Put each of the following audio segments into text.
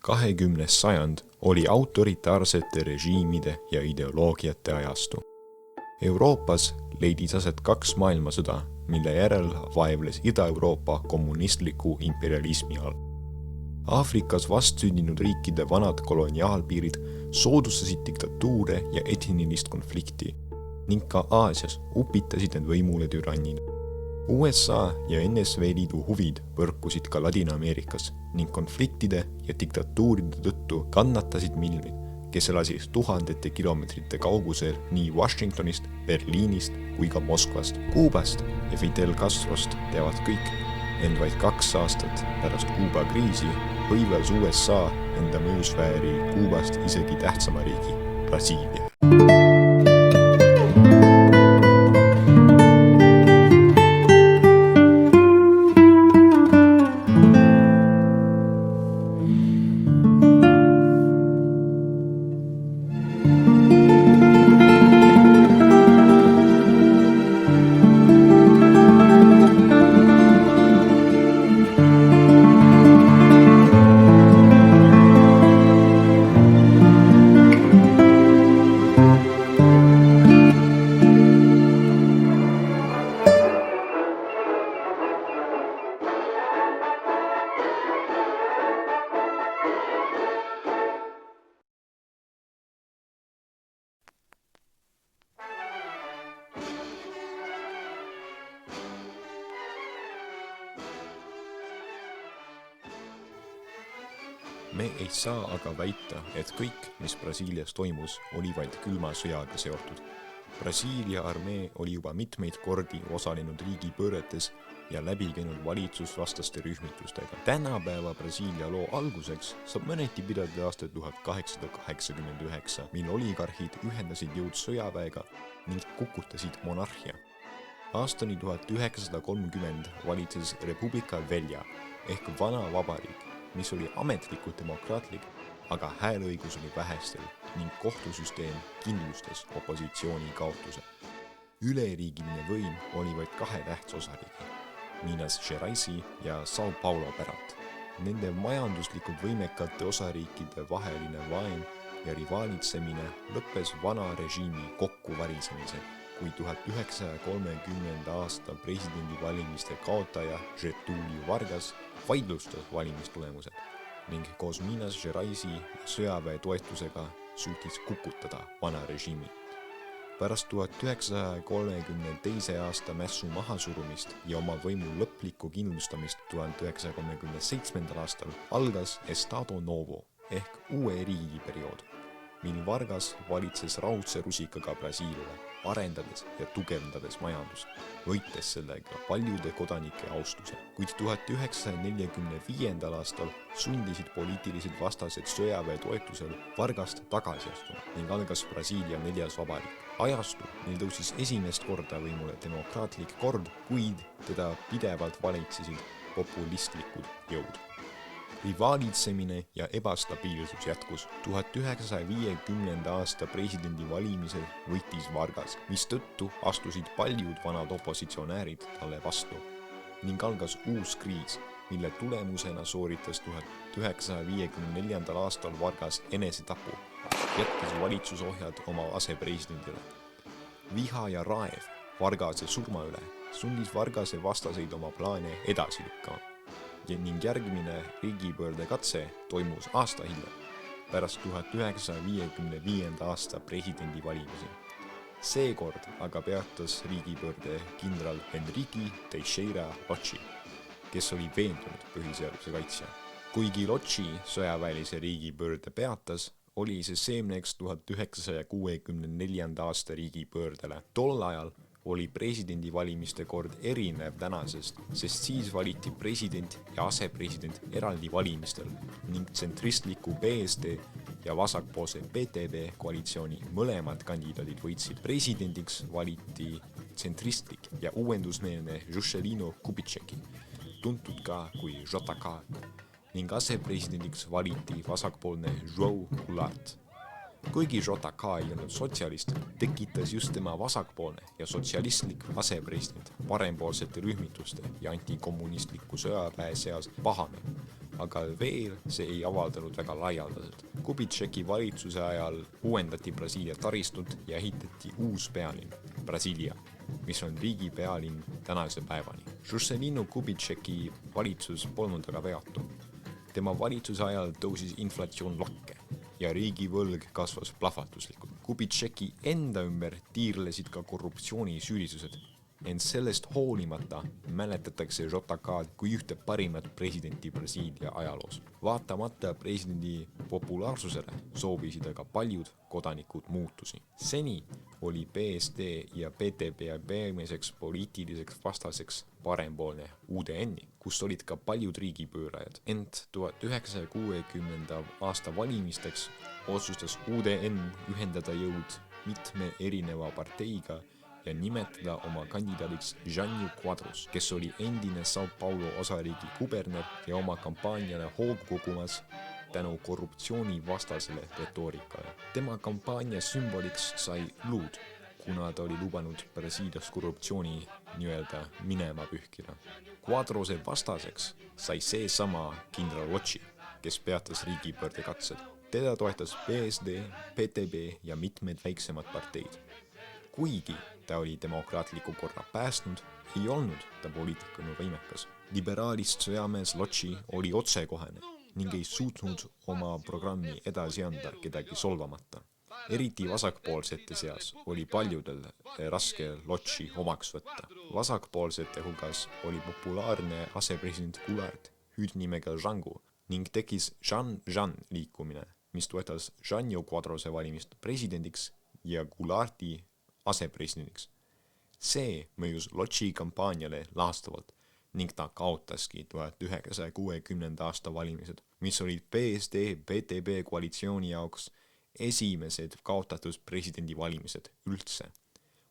20. sajand oli autoritaarsete režiimide ja ideoloogiate ajastu. Euroopas leidis aset 2 maailmasõda, mille järel vaevles Ida-Euroopa kommunistliku imperialismi all. Aafrikas vastsündinud riikide vanad koloniaalpiirid soodustasid diktatuure ja etnilist konflikti ning ka Aasias upitasid need võimule türannid. USA ja NSV Liidu huvid põrkusid ka Ladina-Ameerikas ning konfliktide ja diktatuuride tõttu kannatasid miljonid, kes elasid tuhandete kilomeetrite kaugusel nii Washingtonist, Berliinist kui ka Moskvast, Kuubast ja Fidel Castrost teavad kõik, ent vaid 2 aastat pärast Kuuba kriisi hõivas USA enda mõjusfääri Kuubast isegi tähtsama riigi, Brasiilia. Me ei saa aga väita, et kõik, mis Brasiilias toimus, oli vaid külma sõjaga seotud. Brasiilia armee oli juba mitmeid kordi osalenud riigipööretes ja läbi käinud valitsusvastaste rühmitustega. Tänapäeva Brasiilia loo alguseks saab mõneti pidada aastat 1889, mil oligarhid ühendasid jõud sõjaväega ning kukutasid monarhia. Aastani 1930 valitses Republika Velja ehk vana vabariik, mis oli ametlikult demokraatlik, aga hääleõigus oli vähestel ning kohtusüsteem kindlustas opositsiooni kaotuse. Üleriigiline võim oli vaid 2 tähtsa osariigi, Minas Geraisi ja São Paulo päralt. Nende majanduslikult võimekate osariikide vaheline vaen ja rivaalitsemine lõppes vana režiimi kokkuvarisemise, kui 1930. aasta presidendivalimiste kaotaja Getúlio Vargas vaidlustas valimistulemused ning koos Minas Geraisi sõjaväe toetusega suutis kukutada vana režiimi. Pärast 1932. aasta mässu mahasurumist ja oma võimu lõplikku kindlustamist 1937. aastal algas Estado Novo ehk uue riigi periood, mil Vargas valitses raudse rusikaga Brasiiliale, arendades ja tugevdades majandust, võites sellega paljude kodanike austuse. Kuid 1945. aastal sundisid poliitilised vastased sõjaväe toetusel Vargast tagasi astuma ning algas Brasiilia 4. vabariik. Ajastu, mil tõusis esimest korda võimule demokraatlik kord, kuid teda pidevalt valitsesid populistlikud jõud. Rivaalitsemine ja ebastabiilsus jätkus. 1950. aasta presidendivalimisel võitis Vargas, mistõttu astusid paljud vanad opositsionäärid talle vastu ning algas uus kriis, mille tulemusena sooritas 1954. aastal Vargas enesetapu, jättes valitsusohjad oma asepresidendile. Viha ja raev Vargase surma üle sundis Vargase vastaseid oma plaane edasi lükkama. Ning järgmine riigipöörde katse toimus aasta hiljem, pärast 1955. aasta presidendivalimisi. Seekord aga peatas riigipöörde kindral Henrique Teixeira Rochi, kes oli veendunud põhiseaduse kaitsja. Kuigi Rochi sõjaväelise riigipöörde peatas, oli see seemneks 1964. aasta riigipöördele. Tol ajal oli presidendivalimiste kord erinev tänasest, sest siis valiti president ja asepresident eraldi valimistel ning tsentristliku PSD ja vasakpoolse PTB koalitsiooni mõlemad kandidaadid võitsid. Presidendiks valiti tsentristlik ja uuendusmeelne Juscelino Kubitschek, tuntud ka kui JK, ning asepresidendiks valiti vasakpoolne João Goulart. Kuigi JK ei olnud sotsialist, tekitas just tema vasakpoolne ja sotsialistlik asepresident parempoolsete rühmituste ja antikommunistliku sõjaväe seas pahameelt. aga veel see ei avaldanud väga laialdaselt. Kubitscheki valitsuse ajal uuendati Brasiilia taristut ja ehitati uus pealinn, Brasilia, mis on riigi pealinn tänase päevani. Juscelino Kubitscheki valitsus polnud aga veatu. Tema valitsuse ajal tõusis inflatsioon lakke ja riigivõlg kasvas plahvatuslikult. Kubitscheki enda ümber tiirlesid ka korruptsioonisüüdisused, ent sellest hoolimata mäletatakse JK'd kui ühte parimat presidenti Brasiilia ajaloos. Vaatamata presidendi populaarsusele soovisid aga paljud kodanikud muutusi. Seni oli PSD ja PTB peamiseks poliitiliseks vastaseks parempoolne UDN, kus olid ka paljud riigipöörajad. Ent 1960. aasta valimisteks otsustas UDN ühendada jõud mitme erineva parteiga ja nimetada oma kandidaadiks Jânio Quadros, kes oli endine São Paulo osariigi kuberner ja oma kampaaniale hoogu kogumas tänu korruptsiooni vastasele retoorikale. Tema kampaania sümboliks sai luud, kuna ta oli lubanud Brasiilias korruptsiooni nii-öelda minema pühkida. Quadrose vastaseks sai seesama kindral Locci, kes peatas riigipöörde katsed. Teda toetas PSD, PTB ja mitmed väiksemad parteid. Kuigi ta oli demokraatliku korra päästnud, ei olnud ta poliitikuna võimekas. Liberaalist sõjamees Locci oli otsekohene ning ei suutnud oma programmi edasi anda kedagi solvamata. Eriti vasakpoolsete seas oli paljudel raske Locci omaks võtta. Vasakpoolsete hulgas oli populaarne asepresident Goulart, hüüdnimega Django, ning tekkis Jean liikumine, mis toetas Jânio Quadrose valimist presidendiks ja Goularti asepresidendiks. See mõjus Locci kampaaniale laastavalt ning ta kaotaski 1960. aasta valimised, mis olid PSD-PTB koalitsiooni jaoks esimesed kaotatud presidendivalimised üldse.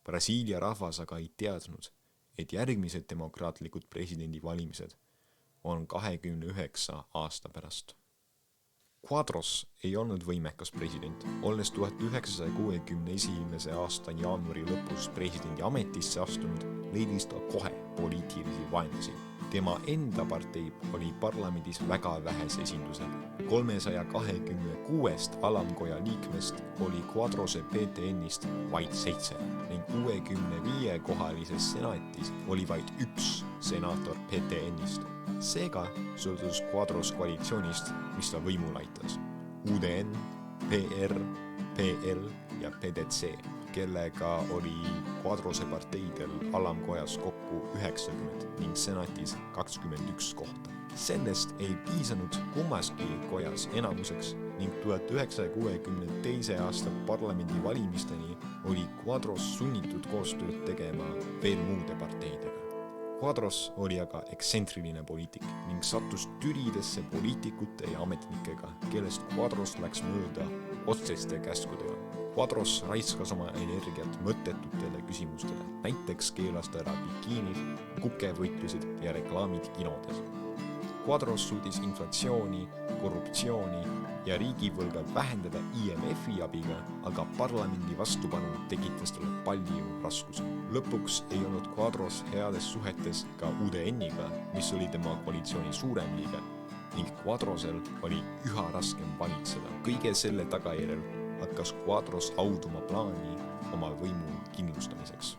Brasiilia rahvas aga ei teadnud, et järgmised demokraatlikud presidendivalimised on 29 aasta pärast. Quadros ei olnud võimekas president, olles 1961. aasta jaanuari lõpus presidendi ametisse astunud, leidis ta kohe poliitilisi vaenlasi. Tema enda partei oli parlamendis väga vähese esindusel. 326 alamkoja liikmest oli Quadrose PTN-ist vaid 7 ning 65 kohalises senatis oli vaid 1 senaator PTN-ist. Seega sõltus Quadros koalitsioonist, mis ta võimul aitas. UDN, PR, PL ja PDC, kellega oli Quadrose parteidel alamkojas kokku 90 ning senatis 21 kohta. Sellest ei piisanud kummaski kojas enamuseks ning 1962. aasta parlamendi valimisteni oli Quadros sunnitud koostööd tegema veel muude parteidega. Quadros oli aga eksentriline poliitik ning sattus türidesse poliitikute ja ametnikega, kellest Quadros läks mööda otseste käskudega. Quadros raiskas oma energiat mõttetutele küsimustele, näiteks keelas ta ära bikiinid, kukevõitlused ja reklaamid kinodes. Quadros suutis inflatsiooni, korruptsiooni ja riigivõlga vähendada IMF-i abiga, aga parlamendi vastupanu tekitas talle palju raskusi. Lõpuks ei olnud Quadros heades suhetes ka UDN-iga, mis oli tema koalitsiooni suurem liige, ning Quadrosel oli üha raskem valitseda. Kõige selle tagajärjel hakkas Quadros hauduma plaani oma võimu kindlustamiseks.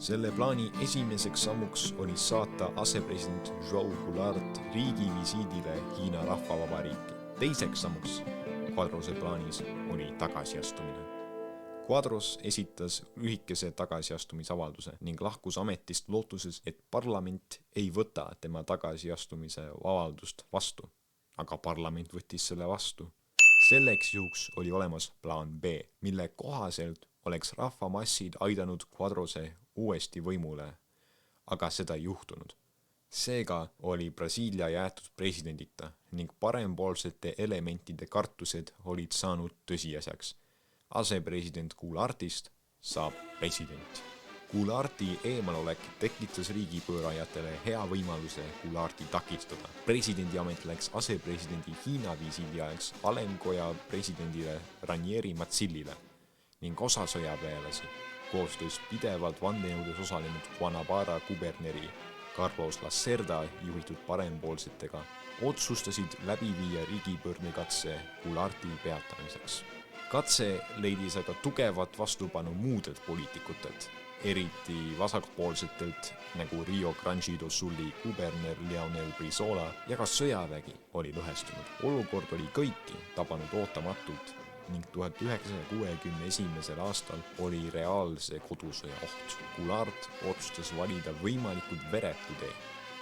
Selle plaani esimeseks sammuks oli saata asepresident João Goulart riigivisiidile Hiina Rahvavabariiki. Teiseks sammuks Quadrose plaanis oli tagasiastumine. Quadros esitas lühikese tagasiastumisavalduse ning lahkus ametist lootuses, et parlament ei võta tema tagasiastumise avaldust vastu, aga parlament võttis selle vastu. Selleks juhuks oli olemas plaan B, mille kohaselt oleks rahvamassid aidanud Quadrose uuesti võimule, aga seda ei juhtunud. Seega oli Brasiilia jäetud presidendita ning parempoolsete elementide kartused olid saanud tõsiasjaks. Asepresident Goulartist saab president. Goularti eemalolek tekitas riigipöörajatele hea võimaluse Goularti takistada. Presidendi amet läks asepresidendi Hiina visiidi ajaks alemkoja presidendile Ranieri Matsillile ning osa sõjaväelasi koostöös pidevalt vandenõudes osalenud Guanabara kuberneri Carlos Lacerda juhitud parempoolsetega otsustasid läbi viia riigipöördekatse Goularti peatamiseks. Katse leidis aga tugevat vastupanu muudelt poliitikutelt, eriti vasakpoolsetelt nagu Rio Grande do Suli kuberner Leonel Brizola ja ka sõjavägi oli lõhestunud. Olukord oli kõiki tabanud ootamatult ning 1961. aastal oli reaalse kodusõja oht. Goulart otsustas valida võimalikult veretu tee,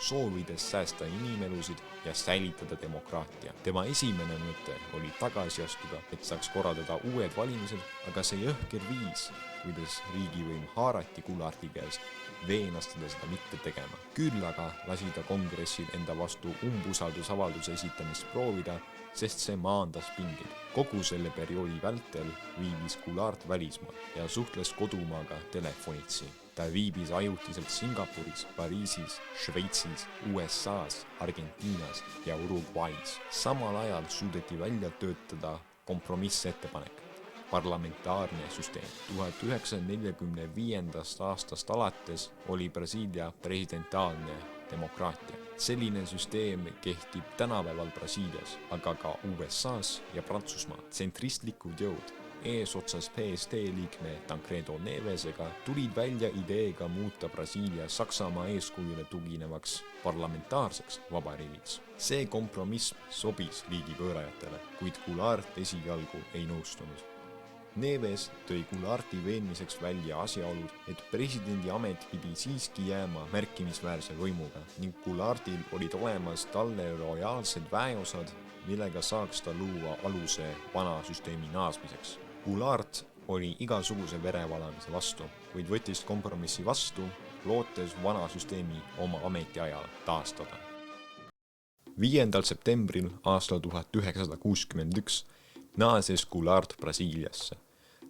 soovides säästa inimelusid ja säilitada demokraatia. Tema esimene mõte oli tagasi astuda, et saaks korraldada uued valimised, aga see jõhker viis, kuidas riigivõim haarati Goularti käest, veenas teda seda mitte tegema. Küll aga lasi ta kongressil enda vastu umbusaldusavalduse esitamist proovida, sest see maandas pingid. Kogu selle perioodi vältel viibis Goulart välismaal ja suhtles kodumaaga telefonitsi. Ta viibis ajutiselt Singapuris, Pariisis, Šveitsis, USAs, Argentiinas ja Uruguay's. Samal ajal suudeti välja töötada kompromissettepanek, parlamentaarne süsteem. 1945. aastast alates oli Brasiilia presidentaalne demokraatia. Selline süsteem kehtib tänapäeval Brasiilias, aga ka USAs ja Prantsusmaa. Tsentristlikud jõud eesotsas PSD liikme Tancredo Nevesega tulid välja ideega muuta Brasiilia Saksamaa eeskujule tuginevaks parlamentaarseks vabariigiks. See kompromiss sobis riigipöörajatele, kuid Goulart esialgu ei nõustunud. Neves tõi Goularti veenmiseks välja asjaolud, et presidendi amet pidi siiski jääma märkimisväärse võimuga ning Goulartil olid olemas talle lojaalsed väeosad, millega saaks ta luua aluse vana süsteemi naasmiseks. Goulart oli igasuguse verevalamise vastu, kuid võttis kompromissi vastu, lootes vana süsteemi oma ametiajal taastada. 5. septembril aastal 1961 naases Goulart Brasiiliasse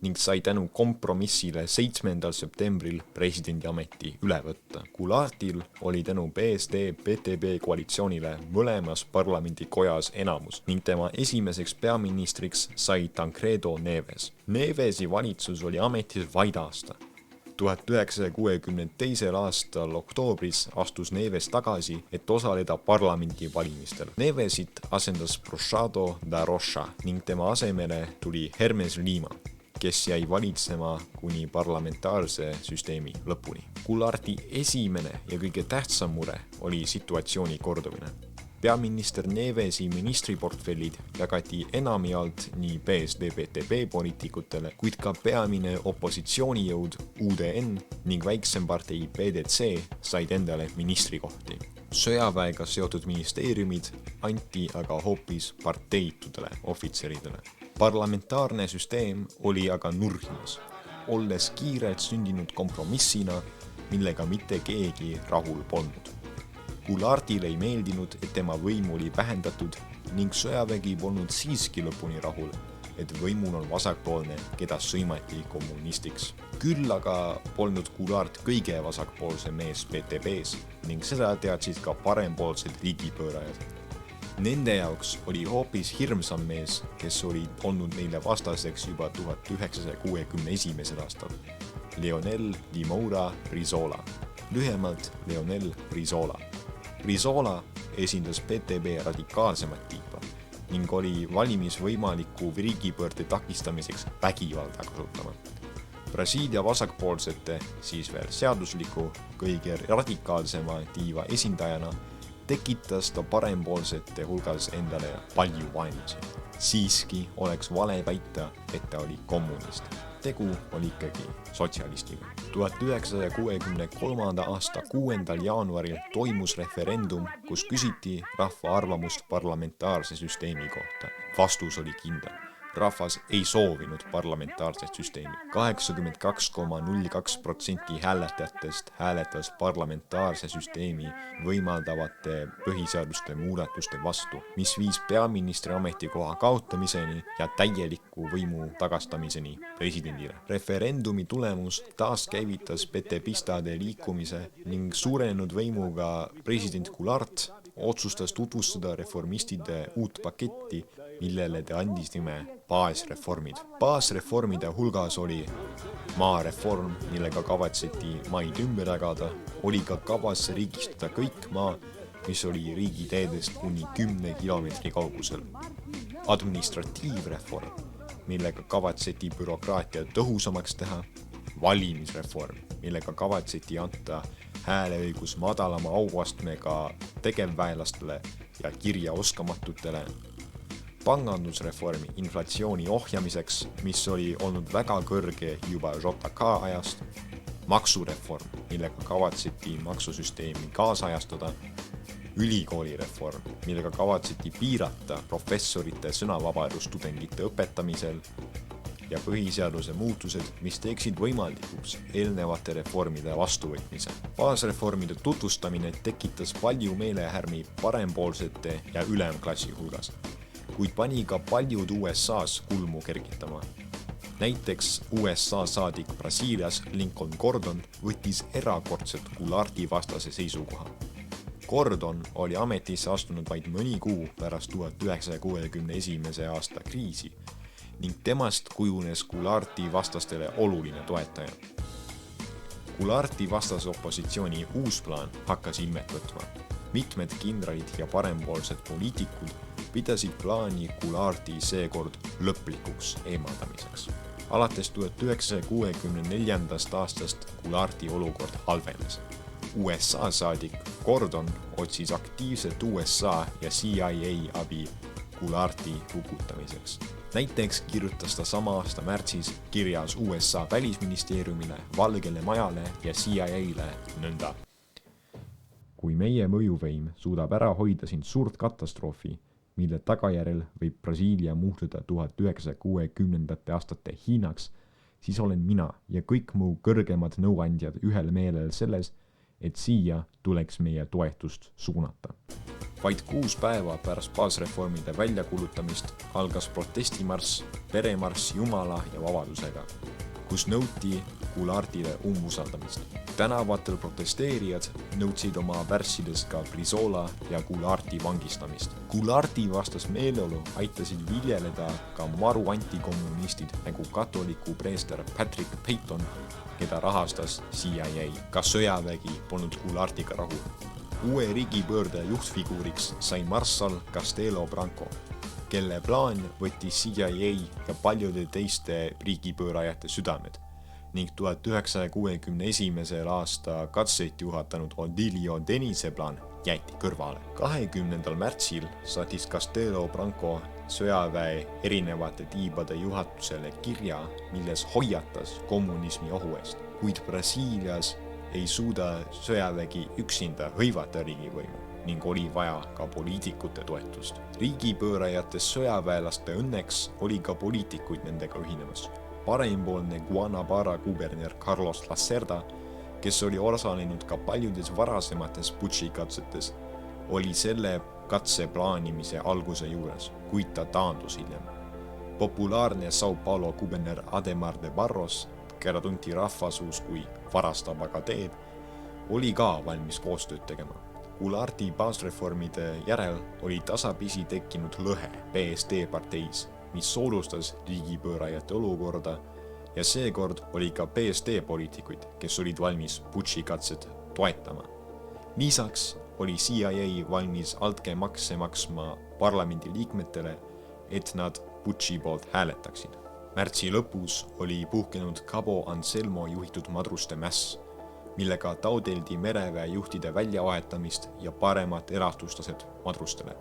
ning sai tänu kompromissile 7. septembril presidendi ameti üle võtta. Goulartil oli tänu PSD-PTB koalitsioonile mõlemas parlamendikojas enamus ning tema esimeseks peaministriks sai Tancredo Neves. Nevesi valitsus oli ametis vaid aasta. 1962. aastal oktoobris astus Neves tagasi, et osaleda parlamendi valimistel. Nevesit asendas Brusado da Rocha ning tema asemele tuli Hermes Lima, kes jäi valitsema kuni parlamentaarse süsteemi lõpuni. Goularti esimene ja kõige tähtsam mure oli situatsiooni kordumine. Peaminister Nevesi ministriportfellid jagati enamjaolt nii PSD-PTB poliitikutele, kuid ka peamine opositsioonijõud UDN ning väiksem partei PDC said endale ministrikohti. Sõjaväega seotud ministeeriumid anti aga hoopis parteitudele ohvitseridele. Parlamentaarne süsteem oli aga nurhimas, olles kiirelt sündinud kompromissina, millega mitte keegi rahul polnud. Goulartile ei meeldinud, et tema võimu oli vähendatud ning sõjavägi polnud siiski lõpuni rahul, et võimul on vasakpoolne, keda sõimati kommunistiks. Küll aga polnud Goulart kõige vasakpoolse mees PTB-s ning seda teadsid ka parempoolsed riigipöörajad. Nende jaoks oli hoopis hirmsam mees, kes oli olnud neile vastaseks juba 1961. aastal. Leonel de Moura Brizola, lühemalt Leonel Brizola. Brizola esindas PTB radikaalsemat tiipa ning oli valimis võimaliku riigipöörde takistamiseks vägivalda kasutama. Brasiilia vasakpoolsete, siis veel seadusliku, kõige radikaalsema tiiva esindajana tekitas ta parempoolsete hulgas endale palju vaenlasi. Siiski oleks vale väita, et ta oli kommunist. Tegu oli ikkagi sotsialistiga. 1963. aasta 6. jaanuaril toimus referendum, kus küsiti rahva arvamust parlamentaarse süsteemi kohta. Vastus oli kindel. Rahvas ei soovinud parlamentaarset süsteemi. 82,02% hääletajatest hääletas parlamentaarse süsteemi võimaldavate põhiseaduste muudatuste vastu, mis viis peaministri ametikoha kaotamiseni ja täieliku võimu tagastamiseni presidendile. Referendumi tulemus taaskäivitas PTBistade liikumise ning suurenenud võimuga president Goulart otsustas tutvustada reformistide uut paketti, millele ta andis nime baasreformid. Baasreformide hulgas oli maareform, millega kavatseti maid ümber jagada, oli ka kavas riigistada kõik maa, mis oli riigiteedest kuni 10 kilomeetri kaugusel. Administratiivreform, millega kavatseti bürokraatia tõhusamaks teha, valimisreform, millega kavatseti anda hääleõigus madalama auastmega tegevväelastele ja kirjaoskamatutele, pangandusreformi inflatsiooni ohjamiseks, mis oli olnud väga kõrge juba JK ajast, maksureform, millega kavatseti maksusüsteemi kaasajastada, ülikoolireform, millega kavatseti piirata professorite sõnavabadust tudengite õpetamisel ja põhiseaduse muutused, mis teeksid võimaldikuks eelnevate reformide vastuvõtmise. Baasreformide tutvustamine tekitas palju meelehärmi parempoolsete ja ülemklassi hulgas, kuid pani ka paljud USAs kulmu kergitama. Näiteks USA saadik Brasiilias Lincoln Gordon võttis erakordselt Goularti vastase seisukoha. Gordon oli ametisse astunud vaid mõni kuu pärast 1961. aasta kriisi ning temast kujunes Goularti vastastele oluline toetaja. Goularti vastase opositsiooni uus plaan hakkas ilmet võtma. Mitmed kindralid ja parempoolsed poliitikud pidasid plaani Goularti seekord lõplikuks eemaldamiseks. Alates 1964. aastast Goularti olukord halvenes. USA saadik Gordon otsis aktiivset USA ja CIA abi Goularti hukutamiseks. Näiteks kirjutas ta sama aasta märtsis kirjas USA välisministeeriumile, Valgele Majale ja CIA-le nõnda. Kui meie mõjuveim suudab ära hoida siin suurt katastroofi, mille tagajärjel võib Brasiilia muutuda 1960. aastate Hiinaks, siis olen mina ja kõik mu kõrgemad nõuandjad ühel meelel selles, et siia tuleks meie toetust suunata. Vaid 6 päeva pärast baasreformide väljakuulutamist algas protestimarss Peremarss Jumala ja Vabadusega, kus nõuti Goulartile umbusaldamist. Tänavatel protesteerijad nõudsid oma värssides ka Brizola ja Goularti vangistamist. Goularti vastas meeleolu aitasid viljeleda ka maru antikommunistid nagu katoliku preester Patrick Peyton, keda rahastas CIA. Ka sõjavägi polnud Goulartiga rahul. Uue riigipöörde juhtfiguuriks sai marssal Castelo Branco, kelle plaan võttis CIA ja paljude teiste riigipöörajate südamed ning 1961. aasta katseid juhatanud Odilio Denise plaan jäeti kõrvale. 20. märtsil saatis Castelo Branco sõjaväe erinevate tiibade juhatusele kirja, milles hoiatas kommunismi ohu eest, kuid Brasiilias ei suuda sõjavägi üksinda hõivata riigivõimu ning oli vaja ka poliitikute toetust. Riigipöörajatest sõjaväelaste õnneks oli ka poliitikuid nendega ühinemas. Parempoolne Guanabara kuberner Carlos Lacerda, kes oli osalenud ka paljudes varasemates putšikatsetes, oli selle katse plaanimise alguse juures, kuid ta taandus hiljem. Populaarne Sao Paulo kuberner Ademar de Barros, keda tunti rahvasuus kui varastab aga teeb, oli ka valmis koostööd tegema. Goularti baasreformide järel oli tasapisi tekkinud lõhe PSD parteis, mis soodustas riigipöörajate olukorda ja seekord oli ka PSD poliitikuid, kes olid valmis putšikatset toetama. Lisaks oli CIA valmis altkäemakse maksma parlamendi liikmetele, et nad putši poolt hääletaksid. Märtsi lõpus oli puhkenud Cabo Anselmo juhitud madruste mäss, millega taodeldi mereväe juhtide väljavahetamist ja paremat elatustased madrustele.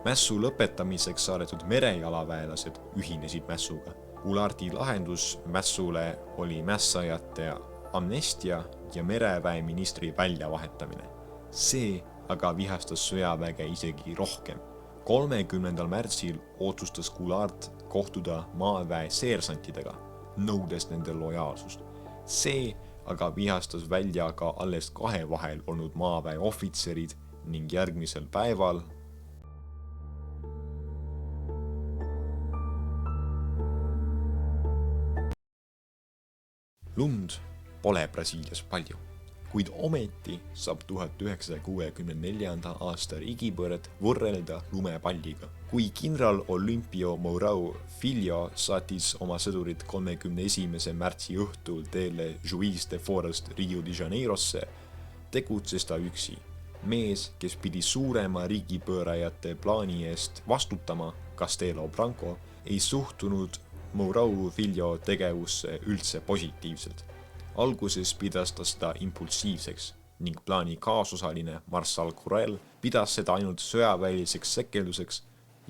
Mässu lõpetamiseks saadetud merejalaväelased ühinesid mässuga. Goularti lahendus mässule oli mässajate amnestia ja mereväe ministri väljavahetamine. See aga vihastas sõjaväge isegi rohkem. 30. märtsil otsustas Goulart kohtuda maaväe seersantidega, nõudes nende lojaalsust. See aga vihastas välja ka alles 2 vahel olnud maaväe ohvitserid ning järgmisel päeval lund pole Brasiilias palju, kuid ometi saab 1964. aasta riigipööret võrrelda lumepalliga. Kui kindral Olimpio Mourão Filho saatis oma sõdurid 31. märtsi õhtul teele Juiz de Forast Rio de Janeirosse, tegutses ta üksi. Mees, kes pidi suurema riigipöörajate plaani eest vastutama, Castelo Branco, ei suhtunud Mourão Filho tegevusse üldse positiivselt. Alguses pidas ta seda impulsiivseks ning plaani kaasosaline Marshal Cruel pidas seda ainult sõjaväeliseks sekkelduseks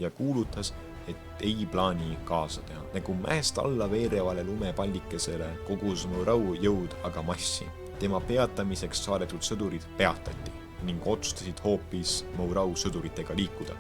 ja kuulutas, et ei plaani kaasa teha. Nagu mäest alla veerevale lumepallikesele kogus Mourão jõud aga massi. Tema peatamiseks saadetud sõdurid peatati ning otsustasid hoopis Mourão sõduritega liikuda.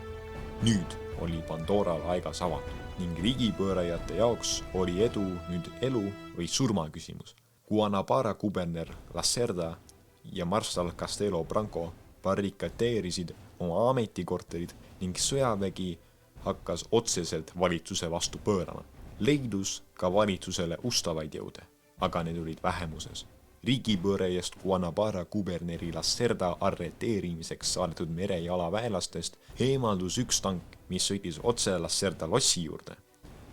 Nüüd oli Pandoral aegas avatud ning riigipöörajate jaoks oli edu nüüd elu või surma küsimus. Guanabara kuberner Lacerda ja marssal Castelo Branco barrikateerisid oma ametikorterid ning sõjavägi hakkas otseselt valitsuse vastu pöörama. Leidus ka valitsusele ustavaid jõude, aga need olid vähemuses. Riigipöörajast Guanabara kuberneri Lacerda arreteerimiseks saadetud merejalaväelastest eemaldus üks tank, mis sõitis otse Lacerda lossi juurde.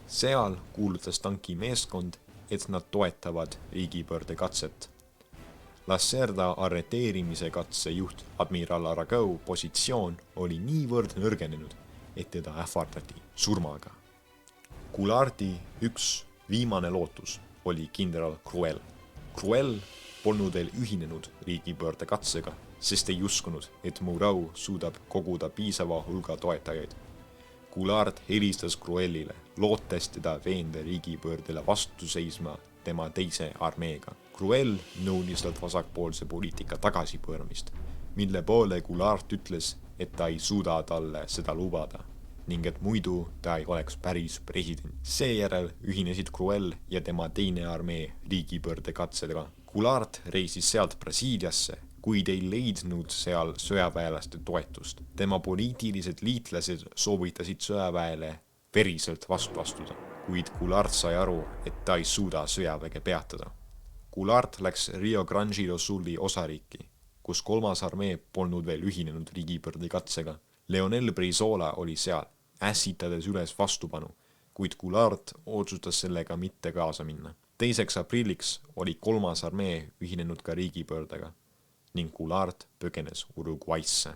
Seal kuulutas tanki meeskond, et nad toetavad riigipöörde katset. Lacerda arreteerimise katse juht admiral Aragão positsioon oli niivõrd nõrgenenud, et teda ähvardati surmaga. Goularti üks viimane lootus oli kindral Cruel. Cruel polnud veel ühinenud riigipöörde katsega, sest ei uskunud, et Mourão suudab koguda piisava hulga toetajaid. Goulart helistas Cruelile, lootes teda veenda riigipöördele vastu seisma tema teise armeega. Cruel nõudis talt vasakpoolse poliitika tagasipööramist, mille poole Goulart ütles, et ta ei suuda talle seda lubada ning et muidu ta ei oleks päris president. Seejärel ühinesid Cruel ja tema teine armee riigipöörde katsedega. Goulart reisis sealt Brasiiliasse, kuid ei leidnud seal sõjaväelaste toetust. Tema poliitilised liitlased soovitasid sõjaväele veriselt vastu astuda, kuid Goulart sai aru, et ta ei suuda sõjaväge peatada. Goulart läks Rio Grande do Suli osariiki, kus 3. armee polnud veel ühinenud riigipöörde katsega. Leonel Brizola oli seal, ässitades üles vastupanu, kuid Goulart otsustas sellega mitte kaasa minna. 2. aprilliks oli 3. armee ühinenud ka riigipöördega ning Goulart põgenes Uruguaysse.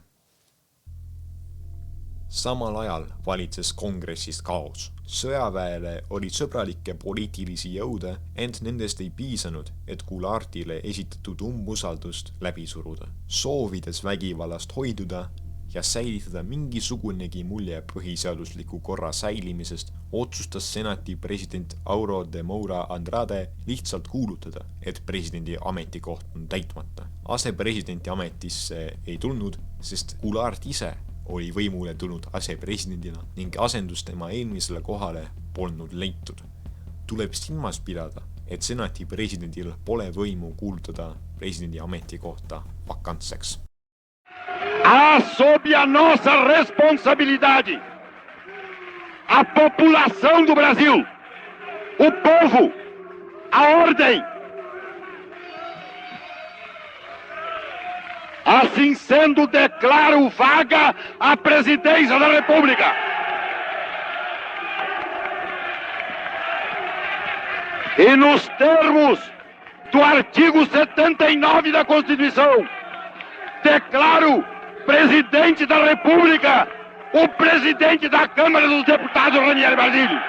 Samal ajal valitses kongressist kaos. Sõjaväele oli sõbralikke poliitilisi jõude, ent nendest ei piisanud, et Goulartile esitatud umbusaldust läbi suruda. Soovides vägivallast hoiduda ja säilitada mingisugunegi mulje põhiseadusliku korra säilimisest, otsustas senati president Auro de Moura Andrade lihtsalt kuulutada, et presidendi ametikoht on täitmata. Asepresidenti ametisse ei tulnud, sest Goulart ise oli võimule tulnud asepresidendina ning asendus tema eelmisele kohale polnud leitud. Tuleb silmas pidada, et senati presidendil pole võimu kuulutada presidendi ametikohta vakantseks. Sob a nossa responsabilidade, a população do Brasil, o povo, a ordem. Assim sendo, declaro vaga a presidência da República. E nos termos do artigo 79 da Constituição, declaro presidente da República o presidente da Câmara dos Deputados, Ranieri Basílio.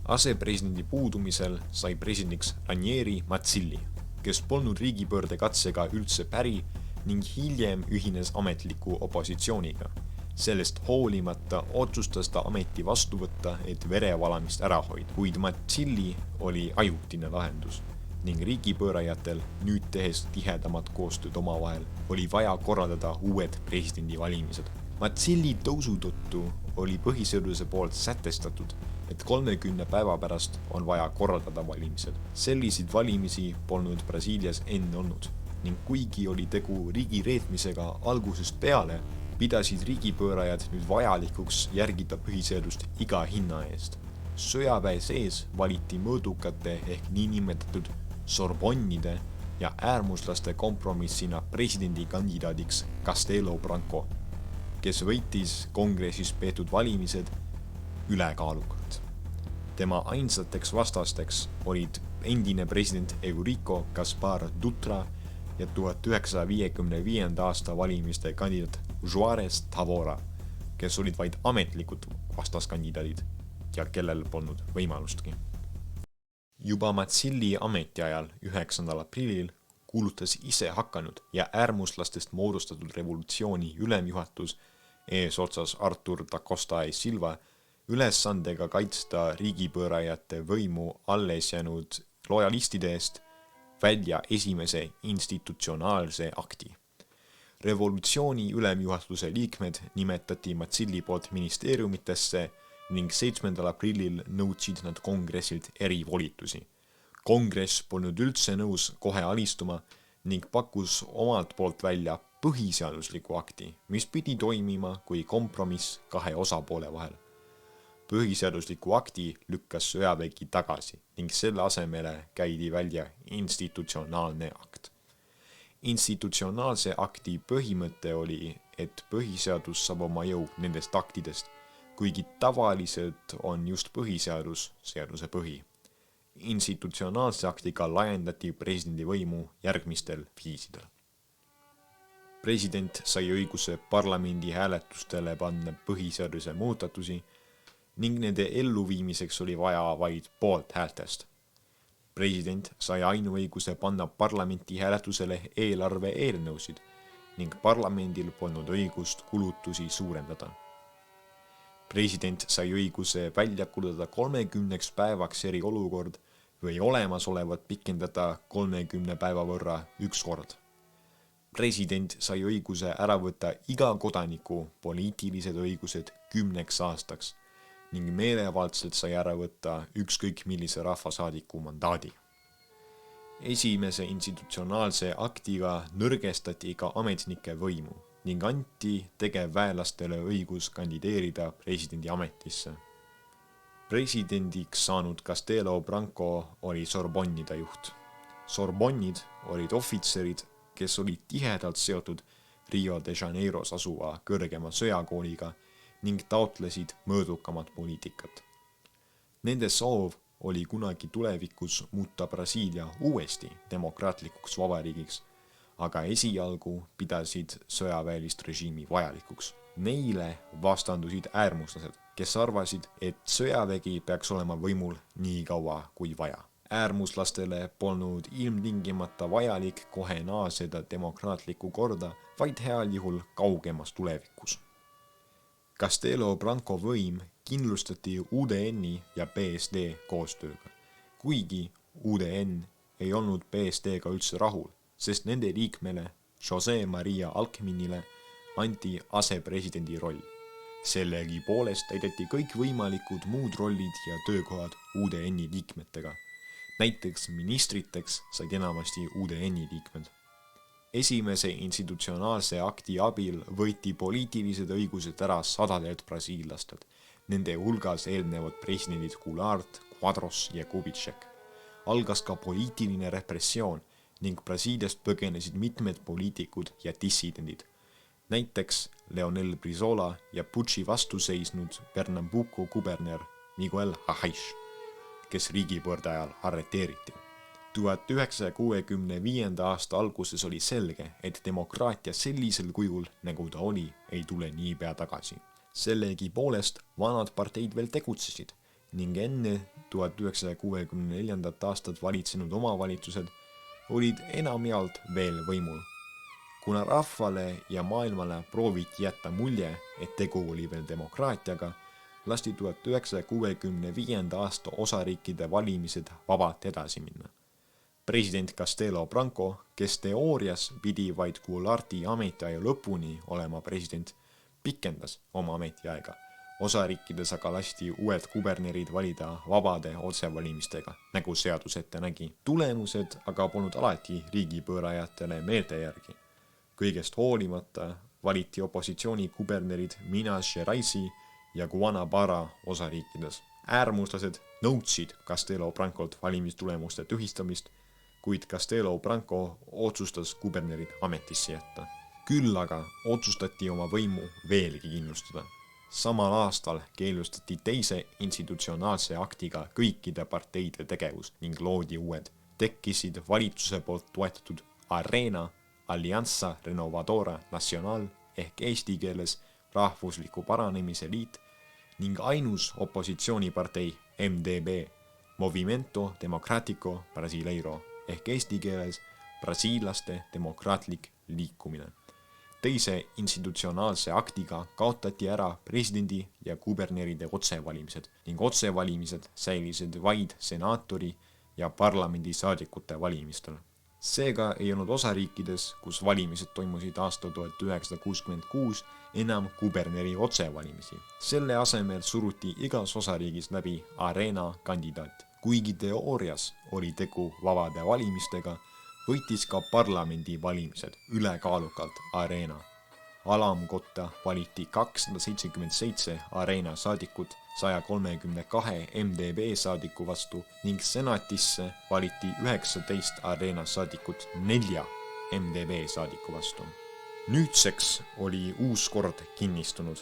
Asepresidendi puudumisel sai presidendiks Ranieri Mazzilli, kes polnud riigipöörde katsega üldse päri ning hiljem ühines ametliku opositsiooniga. Sellest hoolimata otsustas ta ameti vastu võtta, et verevalamist ära hoida, kuid Mazzilli oli ajutine lahendus ning riigipöörajatel, nüüd tehes tihedamat koostööd omavahel, oli vaja korraldada uued presidendivalimised. Mazzilli tõusu tõttu oli põhiseaduse poolt sätestatud, et 30 päeva pärast on vaja korraldada valimised. Selliseid valimisi polnud Brasiilias enne olnud ning kuigi oli tegu riigi reetmisega algusest peale, pidasid riigipöörajad nüüd vajalikuks järgida põhiseadust iga hinna eest. Sõjaväe sees valiti mõõdukate ehk niinimetatud Sorbonnide ja äärmuslaste kompromissina presidendikandidaadiks Castelo Branco, kes võitis kongressis peetud valimised ülekaalukalt. Tema ainsateks vastasteks olid endine president Eurico Gaspar Dutra ja 1955. aasta valimiste kandidaat Juarez Tavora, kes olid vaid ametlikud vastaskandidaadid ja kellel polnud võimalustki. Juba Matsilli ametiajal 9. aprillil kuulutas ise hakanud ja äärmuslastest moodustatud revolutsiooni ülemjuhatus eesotsas Artur da Costa e Silva ülesandega kaitsta riigipöörajate võimu alles jäänud lojalistide eest välja esimese institutsionaalse akti. Revolutsiooni ülemjuhatuse liikmed nimetati Matsilli poolt ministeeriumitesse ning 7. aprillil nõudsid nad kongressilt erivolitusi. Kongress polnud üldse nõus kohe alistuma ning pakkus omalt poolt välja põhiseadusliku akti, mis pidi toimima kui kompromiss kahe osapoole vahel. Põhiseadusliku akti lükkas sõjavägi tagasi ning selle asemele käidi välja institutsionaalne akt. Institutsionaalse akti põhimõte oli, et põhiseadus saab oma jõu nendest aktidest, kuigi tavaliselt on just põhiseadus seaduse põhi. Institutsionaalse aktiga laiendati presidendi võimu järgmistel viisidel. President sai õiguse parlamendi hääletustele panna põhiseaduse muutatusi ning nende elluviimiseks oli vaja vaid poolt häältest. President sai ainuõiguse panna parlamenti hääletusele eelarve eelnõusid ning parlamendil polnud õigust kulutusi suurendada. President sai õiguse välja kuulutada 30 päevaks eriolukord või olemasolevat pikendada 30 päeva võrra üks kord. President sai õiguse ära võtta iga kodaniku poliitilised õigused 10 aastaks ning meelevaldselt sai ära võtta ükskõik millise rahvasaadiku mandaadi. Esimese institutsionaalse aktiga nõrgestati ka ametnike võimu ning anti tegevväelastele õigus kandideerida presidendi ametisse. Presidendiks saanud Castelo Branco oli Sorbonnide juht. Sorbonnid olid ohvitserid, kes olid tihedalt seotud Rio de Janeiros asuva kõrgema sõjakooliga ning taotlesid mõõdukamat poliitikat. Nende soov oli kunagi tulevikus muuta Brasiilia uuesti demokraatlikuks vabariigiks, aga esialgu pidasid sõjaväelist režiimi vajalikuks. Neile vastandusid äärmuslased, kes arvasid, et sõjavägi peaks olema võimul nii kaua kui vaja. Äärmuslastele polnud ilmtingimata vajalik kohe naaseda demokraatlikku korda, vaid heal juhul kaugemas tulevikus. Castelo Branco võim kindlustati UDN-i ja PSD koostööga, kuigi UDN ei olnud PSD-ga üldse rahul, sest nende liikmele José María Alckminile anti asepresidendi roll. Sellegi poolest täideti kõik võimalikud muud rollid ja töökohad UDN-i liikmetega. Näiteks ministriteks said enamasti UDN-i liikmed. Esimese institutsionaalse akti abil võeti poliitilised õigused ära sadadelt brasiillastelt. Nende hulgas eelnevad presidendid Goulart, Quadros ja Kubitschek. Algas ka poliitiline repressioon ning Brasiiliast põgenesid mitmed poliitikud ja dissidendid. Näiteks Leonel Brizola ja Pucci vastu seisnud Pernambuco kuberner Miguel Arraix, kes riigipöörde ajal arreteeriti. 1965. aasta alguses oli selge, et demokraatia sellisel kujul, nagu ta oli, ei tule niipea tagasi. Sellegi poolest vanad parteid veel tegutsesid ning enne 1964. aastat valitsenud omavalitsused olid enamjaolt veel võimul. Kuna rahvale ja maailmale prooviti jätta mulje, et tegu oli veel demokraatiaga, lasti 1965. aasta osariikide valimised vabalt edasi minna. President Castelo Branco, kes teoorias pidi vaid Goularti ametiaja lõpuni olema president, pikendas oma ametiaega. Osariikides aga lasti uued kubernerid valida vabade otsevalimistega, nagu seadus ette nägi. Tulemused aga polnud alati riigipöörajatele meelte järgi. Kõigest hoolimata valiti opositsiooni kubernerid Minas Geraisi ja Guanabara osariikides. Äärmuslased nõudsid Castelo Brancolt valimistulemuste tühistamist, kuid Castelo Branco otsustas kubernerid ametisse jätta. Küll aga otsustati oma võimu veelgi kindlustada. Samal aastal keelustati teise institutsionaalse aktiga kõikide parteide tegevus ning loodi uued. Tekkisid valitsuse poolt toetatud Arena, Alianza Renovadora Nacional ehk eesti keeles Rahvusliku Paranemise Liit ning ainus opositsioonipartei MDB, Movimento Democrático Brasileiro ehk eesti keeles Brasiilaste demokraatlik liikumine. Teise institutsionaalse aktiga kaotati ära presidendi ja kuberneride otsevalimised ning otsevalimised säilisid vaid senaatori ja parlamendisaadikute valimistel. Seega ei olnud osariikides, kus valimised toimusid aastal 1966, enam kuberneri otsevalimisi. Selle asemel suruti igas osariigis läbi Arena kandidaat. Kuigi teoorias oli tegu vabade valimistega, võitis ka parlamendi valimised ülekaalukalt Arena. Alamkotta valiti 277 Arena saadikut 132 MDB saadiku vastu ning senatisse valiti 19 Arena saadikut 4 MDB saadiku vastu. Nüüdseks oli uus kord kinnistunud.